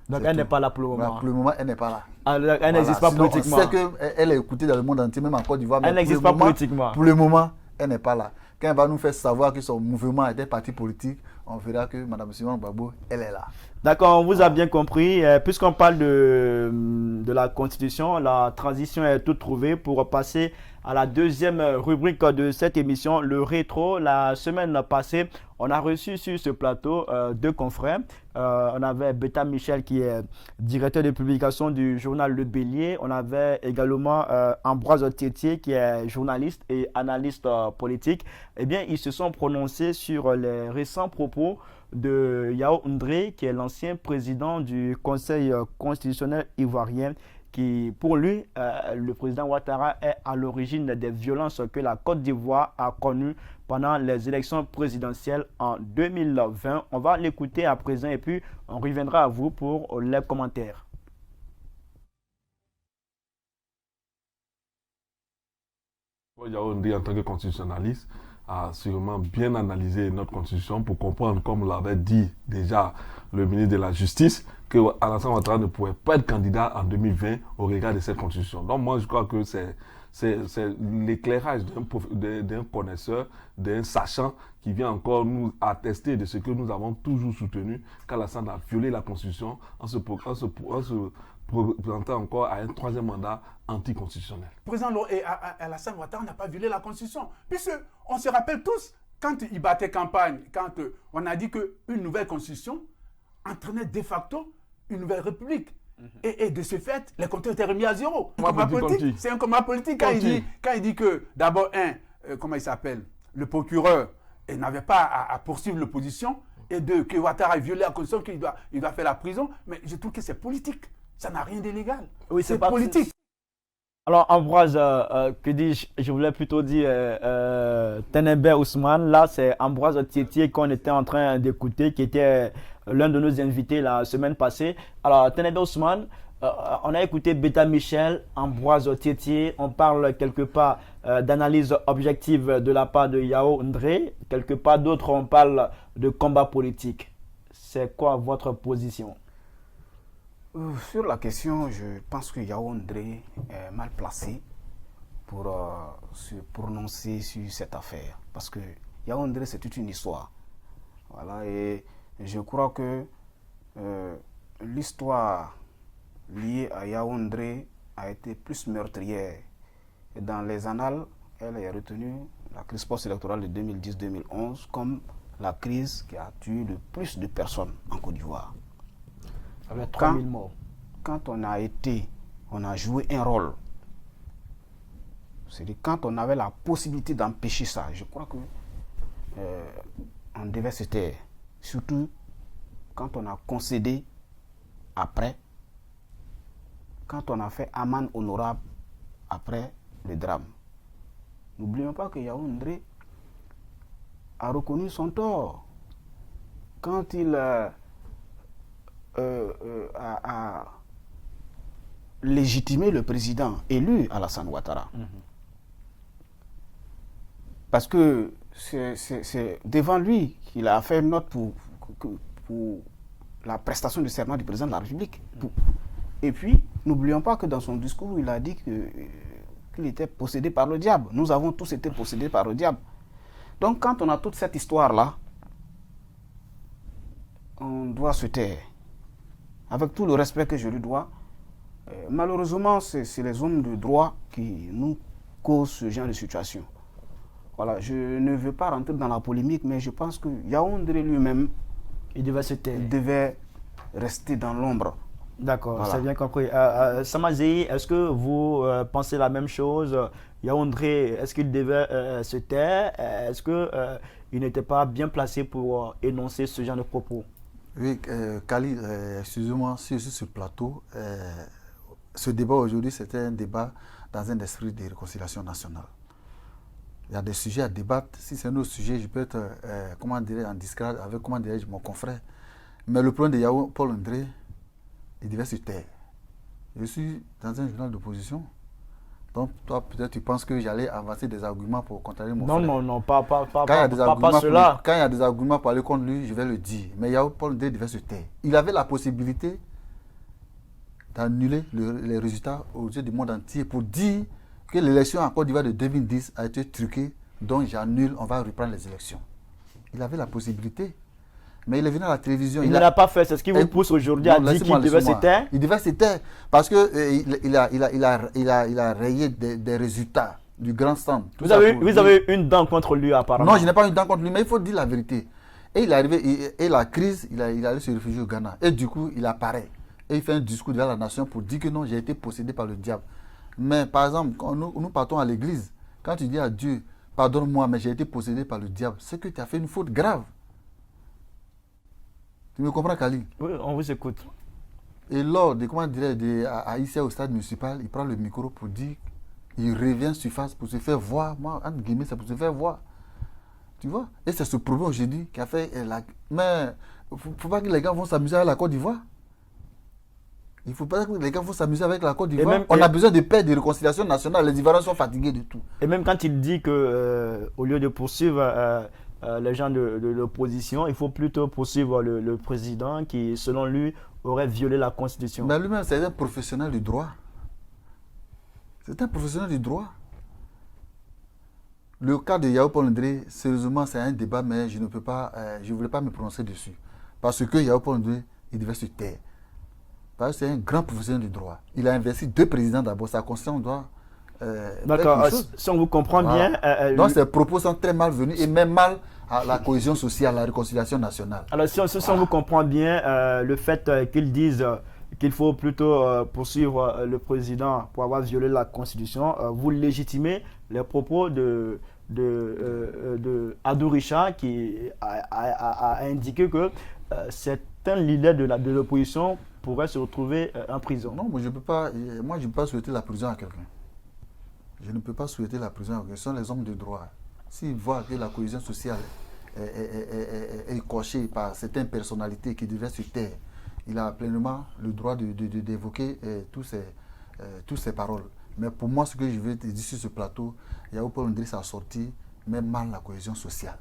Speaker 1: Donc elle n'est pas là pour le moment.
Speaker 3: Voilà, pour le moment, elle n'est pas là.
Speaker 1: Elle n'existe pas politiquement.
Speaker 3: On sait qu'elle est écoutée dans le monde entier, même en Côte d'Ivoire.
Speaker 1: Elle n'existe pas politiquement.
Speaker 3: Pour le moment, elle n'est pas là. quand elle va nous faire savoir que son mouvement est un parti politique, on verra que Mme Simone Gbagbo, elle est là.
Speaker 1: D'accord, on vous a bien compris. Puisqu'on parle de la Constitution, la transition est toute trouvée pour passer à la deuxième rubrique de cette émission, le rétro. La semaine passée, on a reçu sur ce plateau deux confrères. On avait Beta Michel qui est directeur de publication du journal Le Bélier. On avait également Ambroise Tétier qui est journaliste et analyste politique. Eh bien, ils se sont prononcés sur les récents propos de Yao Ndré, qui est l'ancien président du Conseil constitutionnel ivoirien, qui, pour lui, le président Ouattara est à l'origine des violences que la Côte d'Ivoire a connues pendant les élections présidentielles en 2020. On va l'écouter à présent et puis on reviendra à vous pour les commentaires.
Speaker 5: Yao Ndré, en tant que constitutionnaliste, a sûrement bien analysé notre constitution pour comprendre, comme l'avait dit déjà le ministre de la Justice, que Alassane Ouattara ne pouvait pas être candidat en 2020 au regard de cette constitution. Donc moi, je crois que c'est l'éclairage d'un connaisseur, d'un sachant qui vient encore nous attester de ce que nous avons toujours soutenu, qu'Alassane a violé la constitution en se présentant encore à un troisième mandat anticonstitutionnel.
Speaker 6: Le président Alassane Ouattara n'a pas violé la Constitution. Puisqu'on se rappelle tous, quand il battait campagne, quand on a dit qu'une nouvelle Constitution entraînait de facto une nouvelle République. Et de ce fait, les compteurs étaient remis à zéro. C'est un combat politique. Quand il dit que, d'abord, comment il s'appelle, le procureur n'avait pas à poursuivre l'opposition, et deux, que Ouattara a violé la Constitution, qu'il doit faire la prison. Mais je trouve que c'est politique. Ça n'a rien d'illégal.
Speaker 1: Oui,
Speaker 6: c'est politique.
Speaker 1: Alors, Ambroise, que dis-je? Je voulais plutôt dire Tenebe Ousmane. Là, c'est Ambroise Tétier qu'on était en train d'écouter, qui était l'un de nos invités la semaine passée. Alors, Tenebe Ousmane, on a écouté Beta Michel, Ambroise Tétier. On parle quelque part d'analyse objective de la part de Yao Ndré. Quelque part d'autre, on parle de combat politique. C'est quoi votre position?
Speaker 2: Sur la question, je pense que Yao Ndré est mal placé pour se prononcer sur cette affaire. Parce que Yao Ndré, c'est toute une histoire. Voilà, et je crois que l'histoire liée à Yao Ndré a été plus meurtrière. Et dans les annales, elle est retenue, la crise post-électorale de 2010-2011, comme la crise qui a tué le plus de personnes en Côte d'Ivoire.
Speaker 1: Avec 3000 morts.
Speaker 2: Quand on a joué un rôle. C'est-à-dire quand on avait la possibilité d'empêcher ça, je crois que on devait se taire. Surtout quand on a concédé après, quand on a fait amende honorable après le drame. N'oublions pas que Yao Ndré a reconnu son tort. Quand il a légitimé le président élu Alassane Ouattara. Parce que c'est devant lui qu'il a fait une note pour la prestation du serment du président de la République. Et puis, n'oublions pas que dans son discours, il a dit qu'il était possédé par le diable. Nous avons tous été possédés par le diable. Donc, quand on a toute cette histoire-là, on doit se taire. Avec tout le respect que je lui dois, malheureusement, c'est les hommes de droit qui nous causent ce genre de situation. Voilà, je ne veux pas rentrer dans la polémique, mais je pense que Yao Ndré lui-même,
Speaker 1: il devait se taire.
Speaker 2: Il devait rester dans l'ombre.
Speaker 1: D'accord,
Speaker 2: voilà.
Speaker 1: C'est bien compris. Samazei, est-ce que vous pensez la même chose? Yao Ndré, est-ce qu'il devait se taire? Est-ce qu'il n'était pas bien placé pour énoncer ce genre de propos?
Speaker 3: Oui, Kali, excusez-moi, si je suis sur le plateau, ce débat aujourd'hui, c'était un débat dans un esprit de réconciliation nationale. Il y a des sujets à débattre. Si c'est un autre sujet, je peux être, comment dirais-je, en discret avec, comment dirais-je, mon confrère. Mais le problème de Yao Paul Ndré, il devait se taire. Je suis dans un journal d'opposition. Donc, toi, peut-être, tu penses que j'allais avancer des arguments pour contrarier mon frère.
Speaker 1: Non, pas
Speaker 3: cela. Quand il y a des arguments pour aller contre lui, je vais le dire. Mais Yao Paul Ndré devait se taire. Il avait la possibilité d'annuler les résultats aux yeux du monde entier pour dire que l'élection en Côte d'Ivoire de 2010 a été truquée donc j'annule, on va reprendre les élections. Il avait la possibilité. Mais il est venu à la télévision.
Speaker 1: Il ne l'a pas fait. C'est ce qui vous pousse aujourd'hui à dire qu'il devait se taire.
Speaker 3: Il devait se taire parce qu'il a rayé des résultats du grand stand.
Speaker 1: Vous avez une dent contre lui apparemment.
Speaker 3: Non, je n'ai pas une dent contre lui, mais il faut dire la vérité. Et il est arrivé, et la crise, il allait se réfugier au Ghana. Et du coup, il apparaît. Et il fait un discours devant la nation pour dire que non, j'ai été possédé par le diable. Mais par exemple, quand nous partons à l'église, quand tu dis à Dieu, pardonne-moi, mais j'ai été possédé par le diable, c'est que tu as fait une faute grave. Tu me comprends, Kali?
Speaker 1: Oui, on vous écoute.
Speaker 3: Et lors de, comment dirais-je, ici au stade municipal, il prend le micro pour dire, il revient sur face pour se faire voir. Moi, entre guillemets, c'est pour se faire voir. Tu vois? Et c'est ce problème aujourd'hui qui a fait Mais il ne faut pas que les gars vont s'amuser avec la Côte d'Ivoire. Il ne faut pas que les gars vont s'amuser avec la Côte d'Ivoire. On a besoin de paix, de réconciliation nationale. Les Ivoiriens sont fatigués de tout.
Speaker 1: Et même quand il dit que au lieu de poursuivre les gens de l'opposition, il faut plutôt poursuivre le président qui, selon lui, aurait violé la Constitution.
Speaker 3: Mais lui-même, c'est un professionnel du droit. C'est un professionnel du droit. Le cas de Yao Paul-Ndré, sérieusement, c'est un débat, mais je ne voulais pas me prononcer dessus. Parce que Yao Paul-Ndré, il devait se taire. Parce que c'est un grand professionnel du droit. Il a investi 2 présidents d'abord. Sa constitution doit...
Speaker 1: D'accord, si on vous comprend bien...
Speaker 3: Donc ses propos sont très malvenus et même mal à la cohésion sociale, à la réconciliation nationale.
Speaker 1: Alors si on vous comprend bien, le fait qu'ils disent qu'il faut plutôt poursuivre le président pour avoir violé la Constitution, vous légitimez les propos de Adou Richard qui a indiqué que certains leaders de l'opposition pourraient se retrouver en prison.
Speaker 3: Non, moi je ne peux pas souhaiter la prison à quelqu'un. Je ne peux pas souhaiter la prison à quelqu'un. Ce sont les hommes de droit. S'ils voient que la cohésion sociale est cochée par certaines personnalités qui devaient se taire, il a pleinement le droit d'évoquer toutes ces paroles. Mais pour moi, ce que je veux te dire sur ce plateau, Yao Paul-Ndré a sorti même mal la cohésion sociale.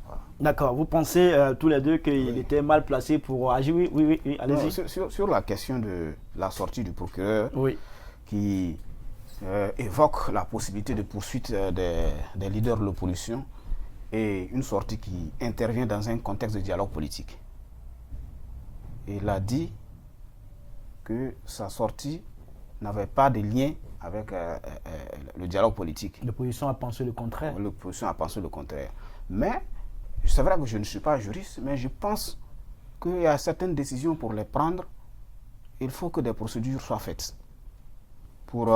Speaker 3: Voilà.
Speaker 1: D'accord. Vous pensez tous les deux qu'il était mal placé pour agir? Oui, allez-y.
Speaker 2: Sur la question de la sortie du procureur,
Speaker 1: oui,
Speaker 2: qui évoque la possibilité de poursuite des leaders de l'opposition et une sortie qui intervient dans un contexte de dialogue politique. Il a dit que sa sortie n'avait pas de lien avec le dialogue politique.
Speaker 1: L'opposition a pensé le contraire.
Speaker 2: L'opposition a pensé le contraire. Mais, c'est vrai que je ne suis pas juriste, mais je pense qu'il y a certaines décisions pour les prendre, il faut que des procédures soient faites. Pour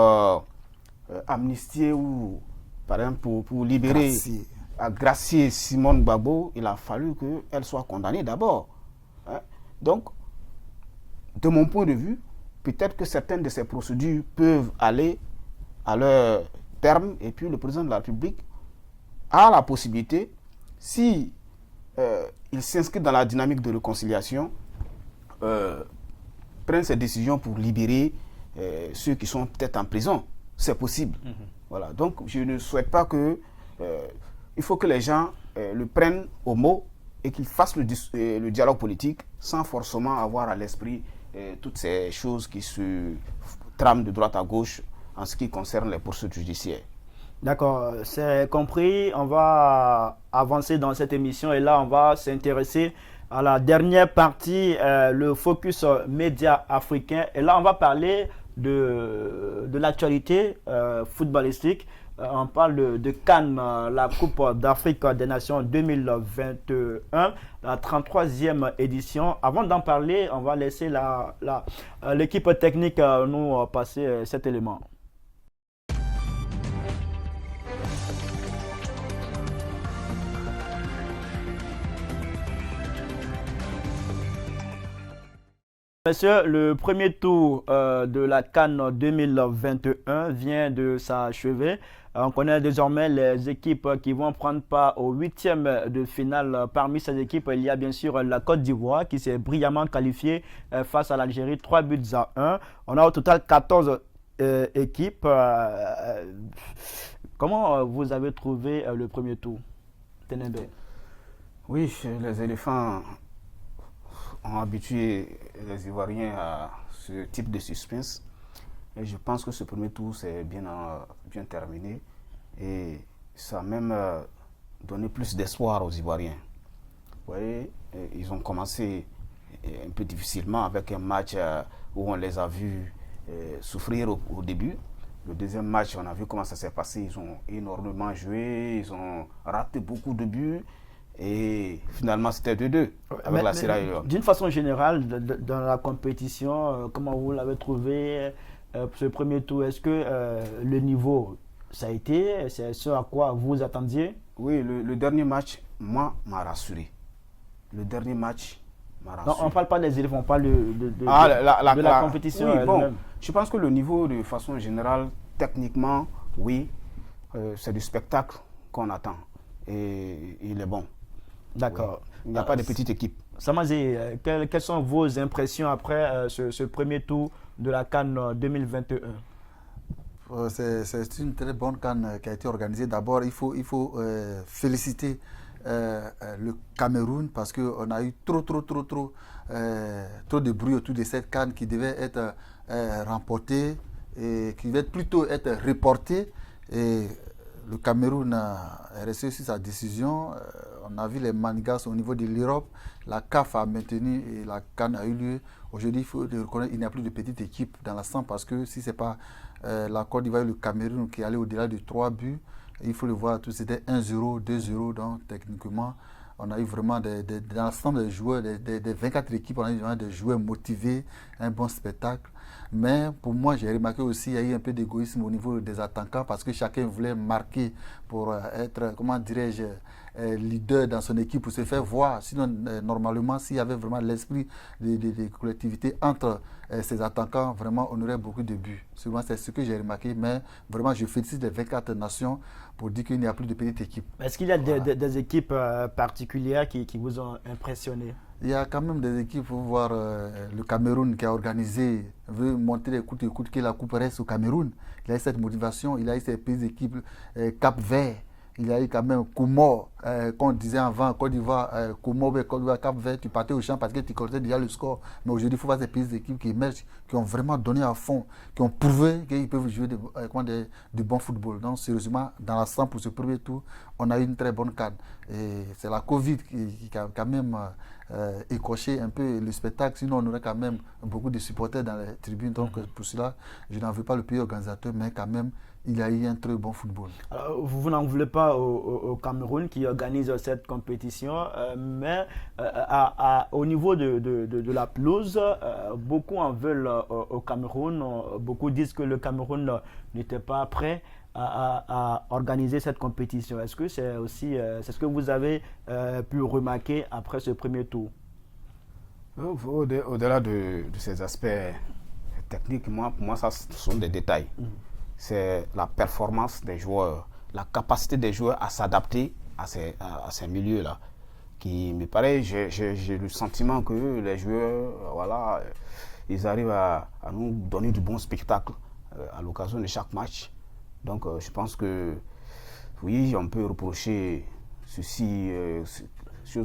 Speaker 2: amnistier ou, par exemple, pour libérer, gracier Simone Gbagbo, il a fallu qu'elle soit condamnée d'abord. Hein? Donc, de mon point de vue, peut-être que certaines de ces procédures peuvent aller à leur terme et puis le président de la République a la possibilité, si il s'inscrit dans la dynamique de réconciliation, prendre ces décisions pour libérer ceux qui sont peut-être en prison. C'est possible. Voilà. Donc, je ne souhaite pas que... il faut que les gens le prennent au mot et qu'ils fassent le dialogue politique sans forcément avoir à l'esprit toutes ces choses qui se trament de droite à gauche en ce qui concerne les poursuites judiciaires.
Speaker 1: D'accord, c'est compris. On va avancer dans cette émission et là, on va s'intéresser à la dernière partie, le focus média africain. Et là, on va parler de l'actualité footballistique. On parle de Cannes, la Coupe d'Afrique des Nations 2021, la 33e édition. Avant d'en parler, on va laisser l'équipe technique nous passer cet élément. Messieurs, le premier tour de la CAN 2021 vient de s'achever. On connaît désormais les équipes qui vont prendre part au 8e de finale. Parmi ces équipes, il y a bien sûr la Côte d'Ivoire qui s'est brillamment qualifiée face à l'Algérie, 3-1. On a au total 14 équipes. Comment vous avez trouvé le premier tour, Ténébé?
Speaker 2: Oui, les éléphants ont habitué les Ivoiriens à ce type de suspense. Et je pense que ce premier tour s'est bien terminé. Et Ça a même donné plus d'espoir aux Ivoiriens. Vous voyez, ils ont commencé un peu difficilement avec un match où on les a vus souffrir au début. Le deuxième match, on a vu comment ça s'est passé. Ils ont énormément joué, ils ont raté beaucoup de buts. Et finalement, c'était 2-2 avec la Sierra Leone.
Speaker 1: D'une façon générale, dans la compétition, comment vous l'avez trouvé ce premier tour? Est-ce que le niveau, ça a été, c'est ce à quoi vous attendiez?
Speaker 2: Oui, le dernier match, moi, m'a rassuré. Le dernier match m'a rassuré.
Speaker 1: Non, on ne parle pas des élèves, on parle de la compétition.
Speaker 2: Oui, bon, je pense que le niveau, de façon générale, techniquement, oui, c'est du spectacle qu'on attend. Et il est bon.
Speaker 1: D'accord.
Speaker 2: Ouais. Il n'y a pas de petite équipe.
Speaker 1: Samazé, quelles sont vos impressions après ce premier tour de la CAN 2021?
Speaker 3: C'est une très bonne CAN qui a été organisée. D'abord, il faut féliciter le Cameroun parce qu'on a eu trop de bruit autour de cette CAN qui devait être remportée et qui devait plutôt être reportée. Et le Cameroun a resté sur sa décision. On a vu les manigas au niveau de l'Europe. La CAF a maintenu et la CAN a eu lieu. Aujourd'hui, il faut reconnaître qu'il n'y a plus de petite équipe dans la CAN parce que si ce n'est pas la Côte d'Ivoire et le Cameroun qui allaient au-delà de 3 buts, il faut le voir, c'était 1-0, 2-0. Donc, techniquement, on a eu vraiment dans l'ensemble des joueurs, des 24 équipes, on a eu vraiment des joueurs motivés, un bon spectacle. Mais pour moi, j'ai remarqué aussi qu'il y a eu un peu d'égoïsme au niveau des attaquants parce que chacun voulait marquer pour être, comment dirais-je, leader dans son équipe, pour se faire voir. Sinon, normalement, s'il y avait vraiment l'esprit de collectivité entre ces attaquants, vraiment, on aurait beaucoup de buts. Souvent, c'est ce que j'ai remarqué, mais vraiment, je félicite les 24 nations pour dire qu'il n'y a plus de petites équipes.
Speaker 1: Est-ce qu'il y a des équipes particulières qui vous ont impressionné?
Speaker 3: Il y a quand même des équipes, il faut voir le Cameroun qui a organisé, veut monter les coups que la coupe reste au Cameroun. Il a eu cette motivation, il a eu ces petites équipes, Cap-Vert, il y a eu quand même Comores, qu'on disait avant, Côte d'Ivoire, Comores, Côte d'Ivoire, Cap-Vert, tu partais au champ parce que tu connaissais déjà le score. Mais aujourd'hui, il faut voir ces petites équipes qui émergent, qui ont vraiment donné à fond, qui ont prouvé qu'ils peuvent jouer du bon football. Donc, sérieusement, dans la 100 pour ce premier tour, on a eu une très bonne CAN. Et c'est la Covid qui a quand même écoché un peu le spectacle, sinon on aurait quand même beaucoup de supporters dans les tribunes. Donc, pour cela, je n'en veux pas le pays organisateur, mais quand même, il y a eu un très bon football.
Speaker 1: Alors, vous n'en voulez pas au Cameroun qui organise cette compétition, mais au niveau de la pelouse, beaucoup en veulent au Cameroun. Beaucoup disent que le Cameroun n'était pas prêt à organiser cette compétition. Est-ce que c'est aussi c'est ce que vous avez pu remarquer après ce premier tour?
Speaker 2: Au-delà de ces aspects techniques, pour moi, ça, ce sont des détails. C'est la performance des joueurs, la capacité des joueurs à s'adapter à ces milieux-là. Qui me paraît, j'ai le sentiment que les joueurs, voilà, ils arrivent à nous donner du bon spectacle à l'occasion de chaque match. Donc, je pense que, oui, on peut reprocher ceci,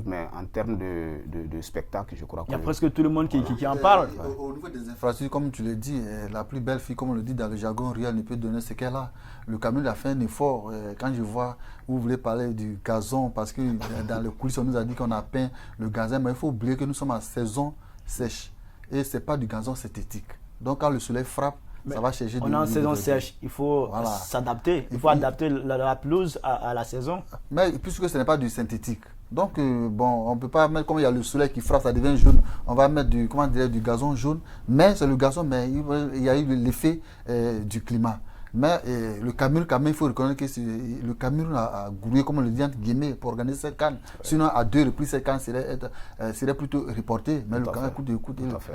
Speaker 2: mais en termes de spectacle, je crois que...
Speaker 1: Il y a presque tout le monde qui en parle.
Speaker 3: Au niveau des infrastructures, comme tu le dis, la plus belle fille, comme on le dit dans le jargon, rien ne peut donner ce qu'elle a. Le Cameroun a fait un effort. Quand je vois, vous voulez parler du gazon, parce que dans le coulisses, on nous a dit qu'on a peint le gazon, mais il faut oublier que nous sommes en saison sèche. Et ce n'est pas du gazon synthétique. Donc, quand le soleil frappe,
Speaker 1: mais
Speaker 3: ça va chercher
Speaker 1: on est en saison sèche, il faut s'adapter. Il faut adapter la pelouse à la saison.
Speaker 3: Mais puisque ce n'est pas du synthétique. Donc, bon, on ne peut pas mettre, comme il y a le soleil qui frappe, ça devient jaune. On va mettre du gazon jaune. Mais c'est le gazon, mais il y a eu l'effet du climat. Mais le Cameroun, quand même, il faut reconnaître que le Cameroun a grouillé, comme on le dit, entre guillemets, pour organiser cette CAN. Sinon, à 2 reprises, cette CAN serait plutôt reportée. Mais le Cameroun,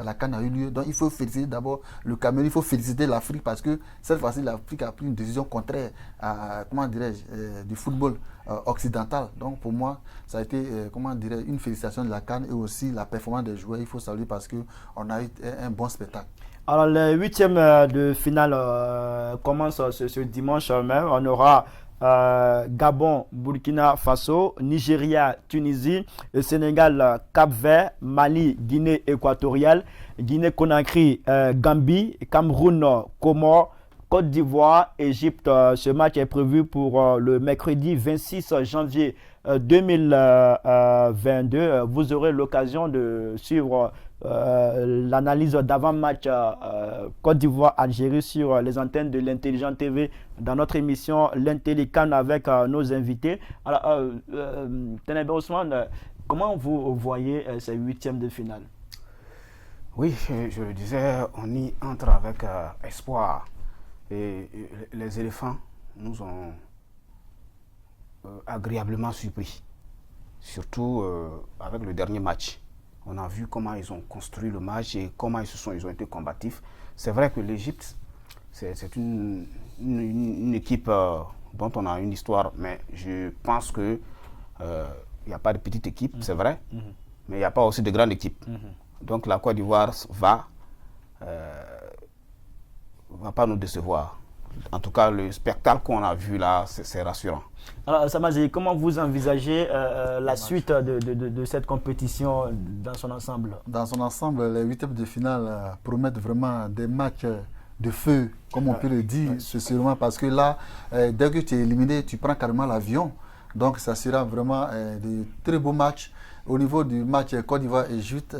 Speaker 3: la CAN a eu lieu. Donc, il faut féliciter d'abord le Cameroun, il faut féliciter l'Afrique parce que cette fois-ci, l'Afrique a pris une décision contraire à, comment dirais-je, du football occidental. Donc, pour moi, ça a été, une félicitation de la CAN et aussi la performance des joueurs. Il faut saluer parce qu'on a eu un bon spectacle.
Speaker 1: Alors, le 8e de finale commence ce dimanche même. On aura Gabon, Burkina Faso, Nigeria, Tunisie, Sénégal, Cap-Vert, Mali, Guinée équatoriale, Guinée-Conakry, Gambie, Cameroun, Comores, Côte d'Ivoire, Égypte. Ce match est prévu pour le mercredi 26 janvier 2022. Vous aurez l'occasion de suivre l'analyse d'avant-match Côte d'Ivoire-Algérie sur les antennes de l'Intelligent TV dans notre émission L'Intellican avec nos invités. Alors, Tenebe Ousmane, comment vous voyez ces huitièmes de finale?
Speaker 2: Oui, je le disais, on y entre avec espoir. Et les éléphants nous ont agréablement surpris. Surtout avec le dernier match. On a vu comment ils ont construit le match et comment ils ont été combatifs. C'est vrai que l'Égypte, c'est une équipe dont on a une histoire, mais je pense que il n'y a pas de petite équipe, c'est vrai, mais il n'y a pas aussi de grande équipe. Donc la Côte d'Ivoire va pas nous décevoir. En tout cas, le spectacle qu'on a vu là, c'est rassurant.
Speaker 1: Alors, Samazi, comment vous envisagez la suite de cette compétition dans son ensemble?
Speaker 3: Dans son ensemble, les huitièmes de finale promettent vraiment des matchs de feu, comme on peut le dire. C'est sûrement parce que là, dès que tu es éliminé, tu prends carrément l'avion. Donc, ça sera vraiment de très beaux matchs. Au niveau du match Côte d'Ivoire-Égypte,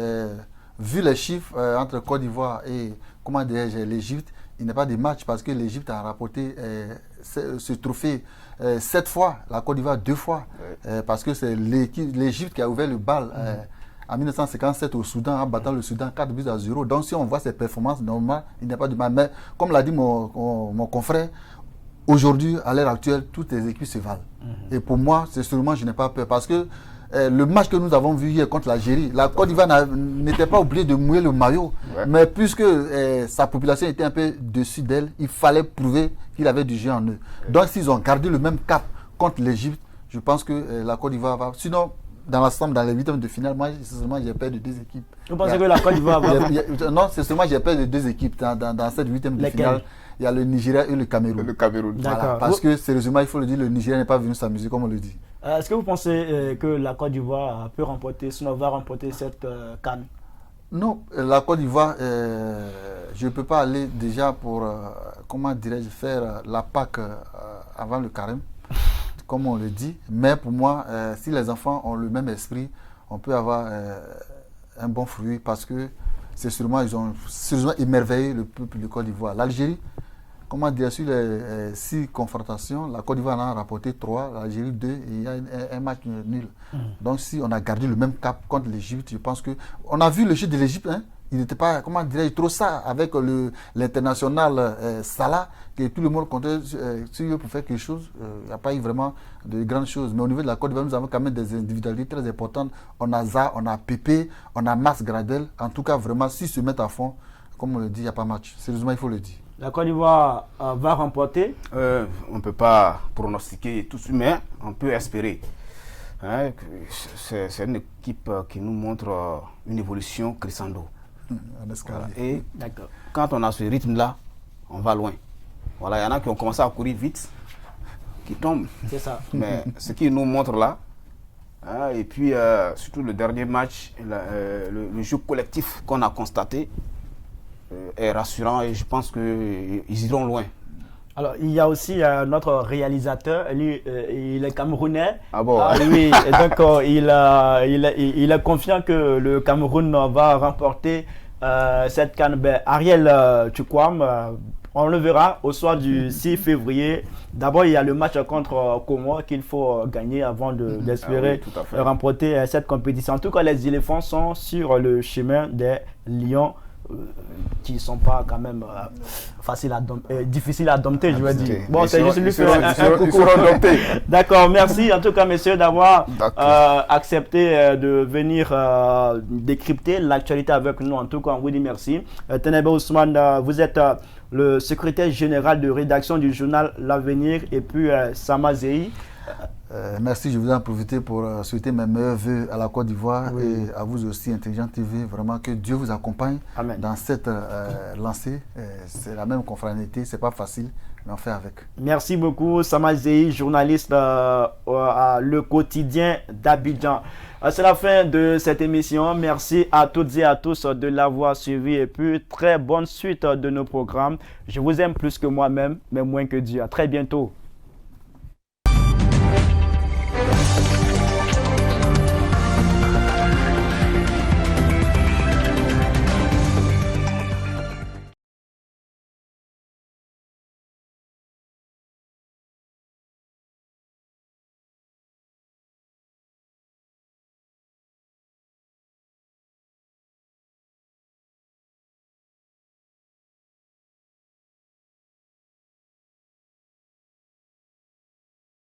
Speaker 3: vu les chiffres entre Côte d'Ivoire et l'Égypte, il n'y a pas de match parce que l'Égypte a rapporté ce trophée 7 fois, la Côte d'Ivoire 2 fois, parce que c'est l'Égypte qui a ouvert le bal en 1957 au Soudan, en battant le Soudan 4-0. Donc si on voit ces performances, normalement, il n'y a pas de mal. Mais comme l'a dit mon confrère, aujourd'hui, à l'heure actuelle, toutes les équipes se valent. Et pour moi, c'est sûrement, je n'ai pas peur parce que le match que nous avons vu hier contre l'Algérie, la Côte d'Ivoire n'était pas obligée de mouiller le maillot. Mais puisque sa population était un peu dessus d'elle, il fallait prouver qu'il avait du jeu en eux. Donc s'ils ont gardé le même cap contre l'Égypte, je pense que la Côte d'Ivoire va... Sinon, dans l'ensemble, dans les huitièmes de finale, moi, seulement j'ai peur de deux équipes.
Speaker 1: Vous pensez que la Côte d'Ivoire va...
Speaker 3: Non, c'est seulement j'ai peur de deux équipes dans cette huitième de finale. Il y a le Nigeria et le Cameroun. Voilà, parce que sérieusement, il faut le dire, le Nigeria n'est pas venu s'amuser, comme on le dit.
Speaker 1: Est-ce que vous pensez que la Côte d'Ivoire peut remporter, sinon va remporter cette CAN?
Speaker 3: Non, la Côte d'Ivoire, je ne peux pas aller déjà pour, comment dirais-je, faire la Pâque avant le carême, comme on le dit. Mais pour moi, si les enfants ont le même esprit, on peut avoir un bon fruit parce que c'est sûrement, ils ont sûrement émerveillé le peuple de Côte d'Ivoire. L'Algérie, comment dire, sur les 6 confrontations, la Côte d'Ivoire en a rapporté 3, l'Algérie 2, et il y a un match nul. Donc si on a gardé le même cap contre l'Égypte, je pense que... On a vu le jeu de l'Égypte, hein, il n'était pas, comment dirais-je, trop ça, avec l'international Salah, que tout le monde comptait sur eux pour faire quelque chose. Il n'y a pas eu vraiment de grandes choses. Mais au niveau de la Côte d'Ivoire, nous avons quand même des individualités très importantes. On a Za, on a Pépé, on a Mas Gradel. En tout cas, vraiment, s'ils se mettent à fond, comme on le dit, il n'y a pas match. Sérieusement, il faut le dire.
Speaker 1: La Côte d'Ivoire va remporter?
Speaker 2: On ne peut pas pronostiquer tout de suite, mais on peut espérer. Hein, c'est une équipe qui nous montre une évolution crescendo. Voilà. Et quand on a ce rythme-là, on va loin. Voilà, il y en a qui ont commencé à courir vite, qui tombent.
Speaker 1: C'est ça.
Speaker 2: Mais ce qu'ils nous montrent là, hein, et puis surtout le dernier match, le jeu collectif qu'on a constaté est rassurant et je pense qu'ils iront loin.
Speaker 1: Alors, il y a aussi notre réalisateur, lui, il est camerounais.
Speaker 2: Ah bon?
Speaker 1: Oui, et donc il est confiant que le Cameroun va remporter cette CAN. Ariel Tukwam, on le verra au soir du 6 février. D'abord, il y a le match contre Comores qu'il faut gagner avant d'espérer remporter cette compétition. En tout cas, les éléphants sont sur le chemin des lions. Qui ne sont pas quand même difficiles à dompter, je veux dire. Bon, c'est juste lui faire un coucou. D'accord, merci en tout cas, messieurs, d'avoir accepté de venir décrypter l'actualité avec nous. En tout cas, on vous dit merci. Tenebe Ousmane, vous êtes le secrétaire général de rédaction du journal L'Avenir, et puis Samazi,
Speaker 3: Merci, je voudrais en profiter pour souhaiter mes meilleurs vœux à la Côte d'Ivoire
Speaker 1: Oui.
Speaker 3: et à vous aussi, Intelligent TV. Vraiment que Dieu vous accompagne
Speaker 1: Amen.
Speaker 3: dans cette lancée. C'est la même confraternité, c'est pas facile, mais on fait avec.
Speaker 1: Merci beaucoup, Samazei, journaliste à Le Quotidien d'Abidjan. C'est la fin de cette émission. Merci à toutes et à tous de l'avoir suivi et puis très bonne suite de nos programmes. Je vous aime plus que moi-même, mais moins que Dieu. À très bientôt.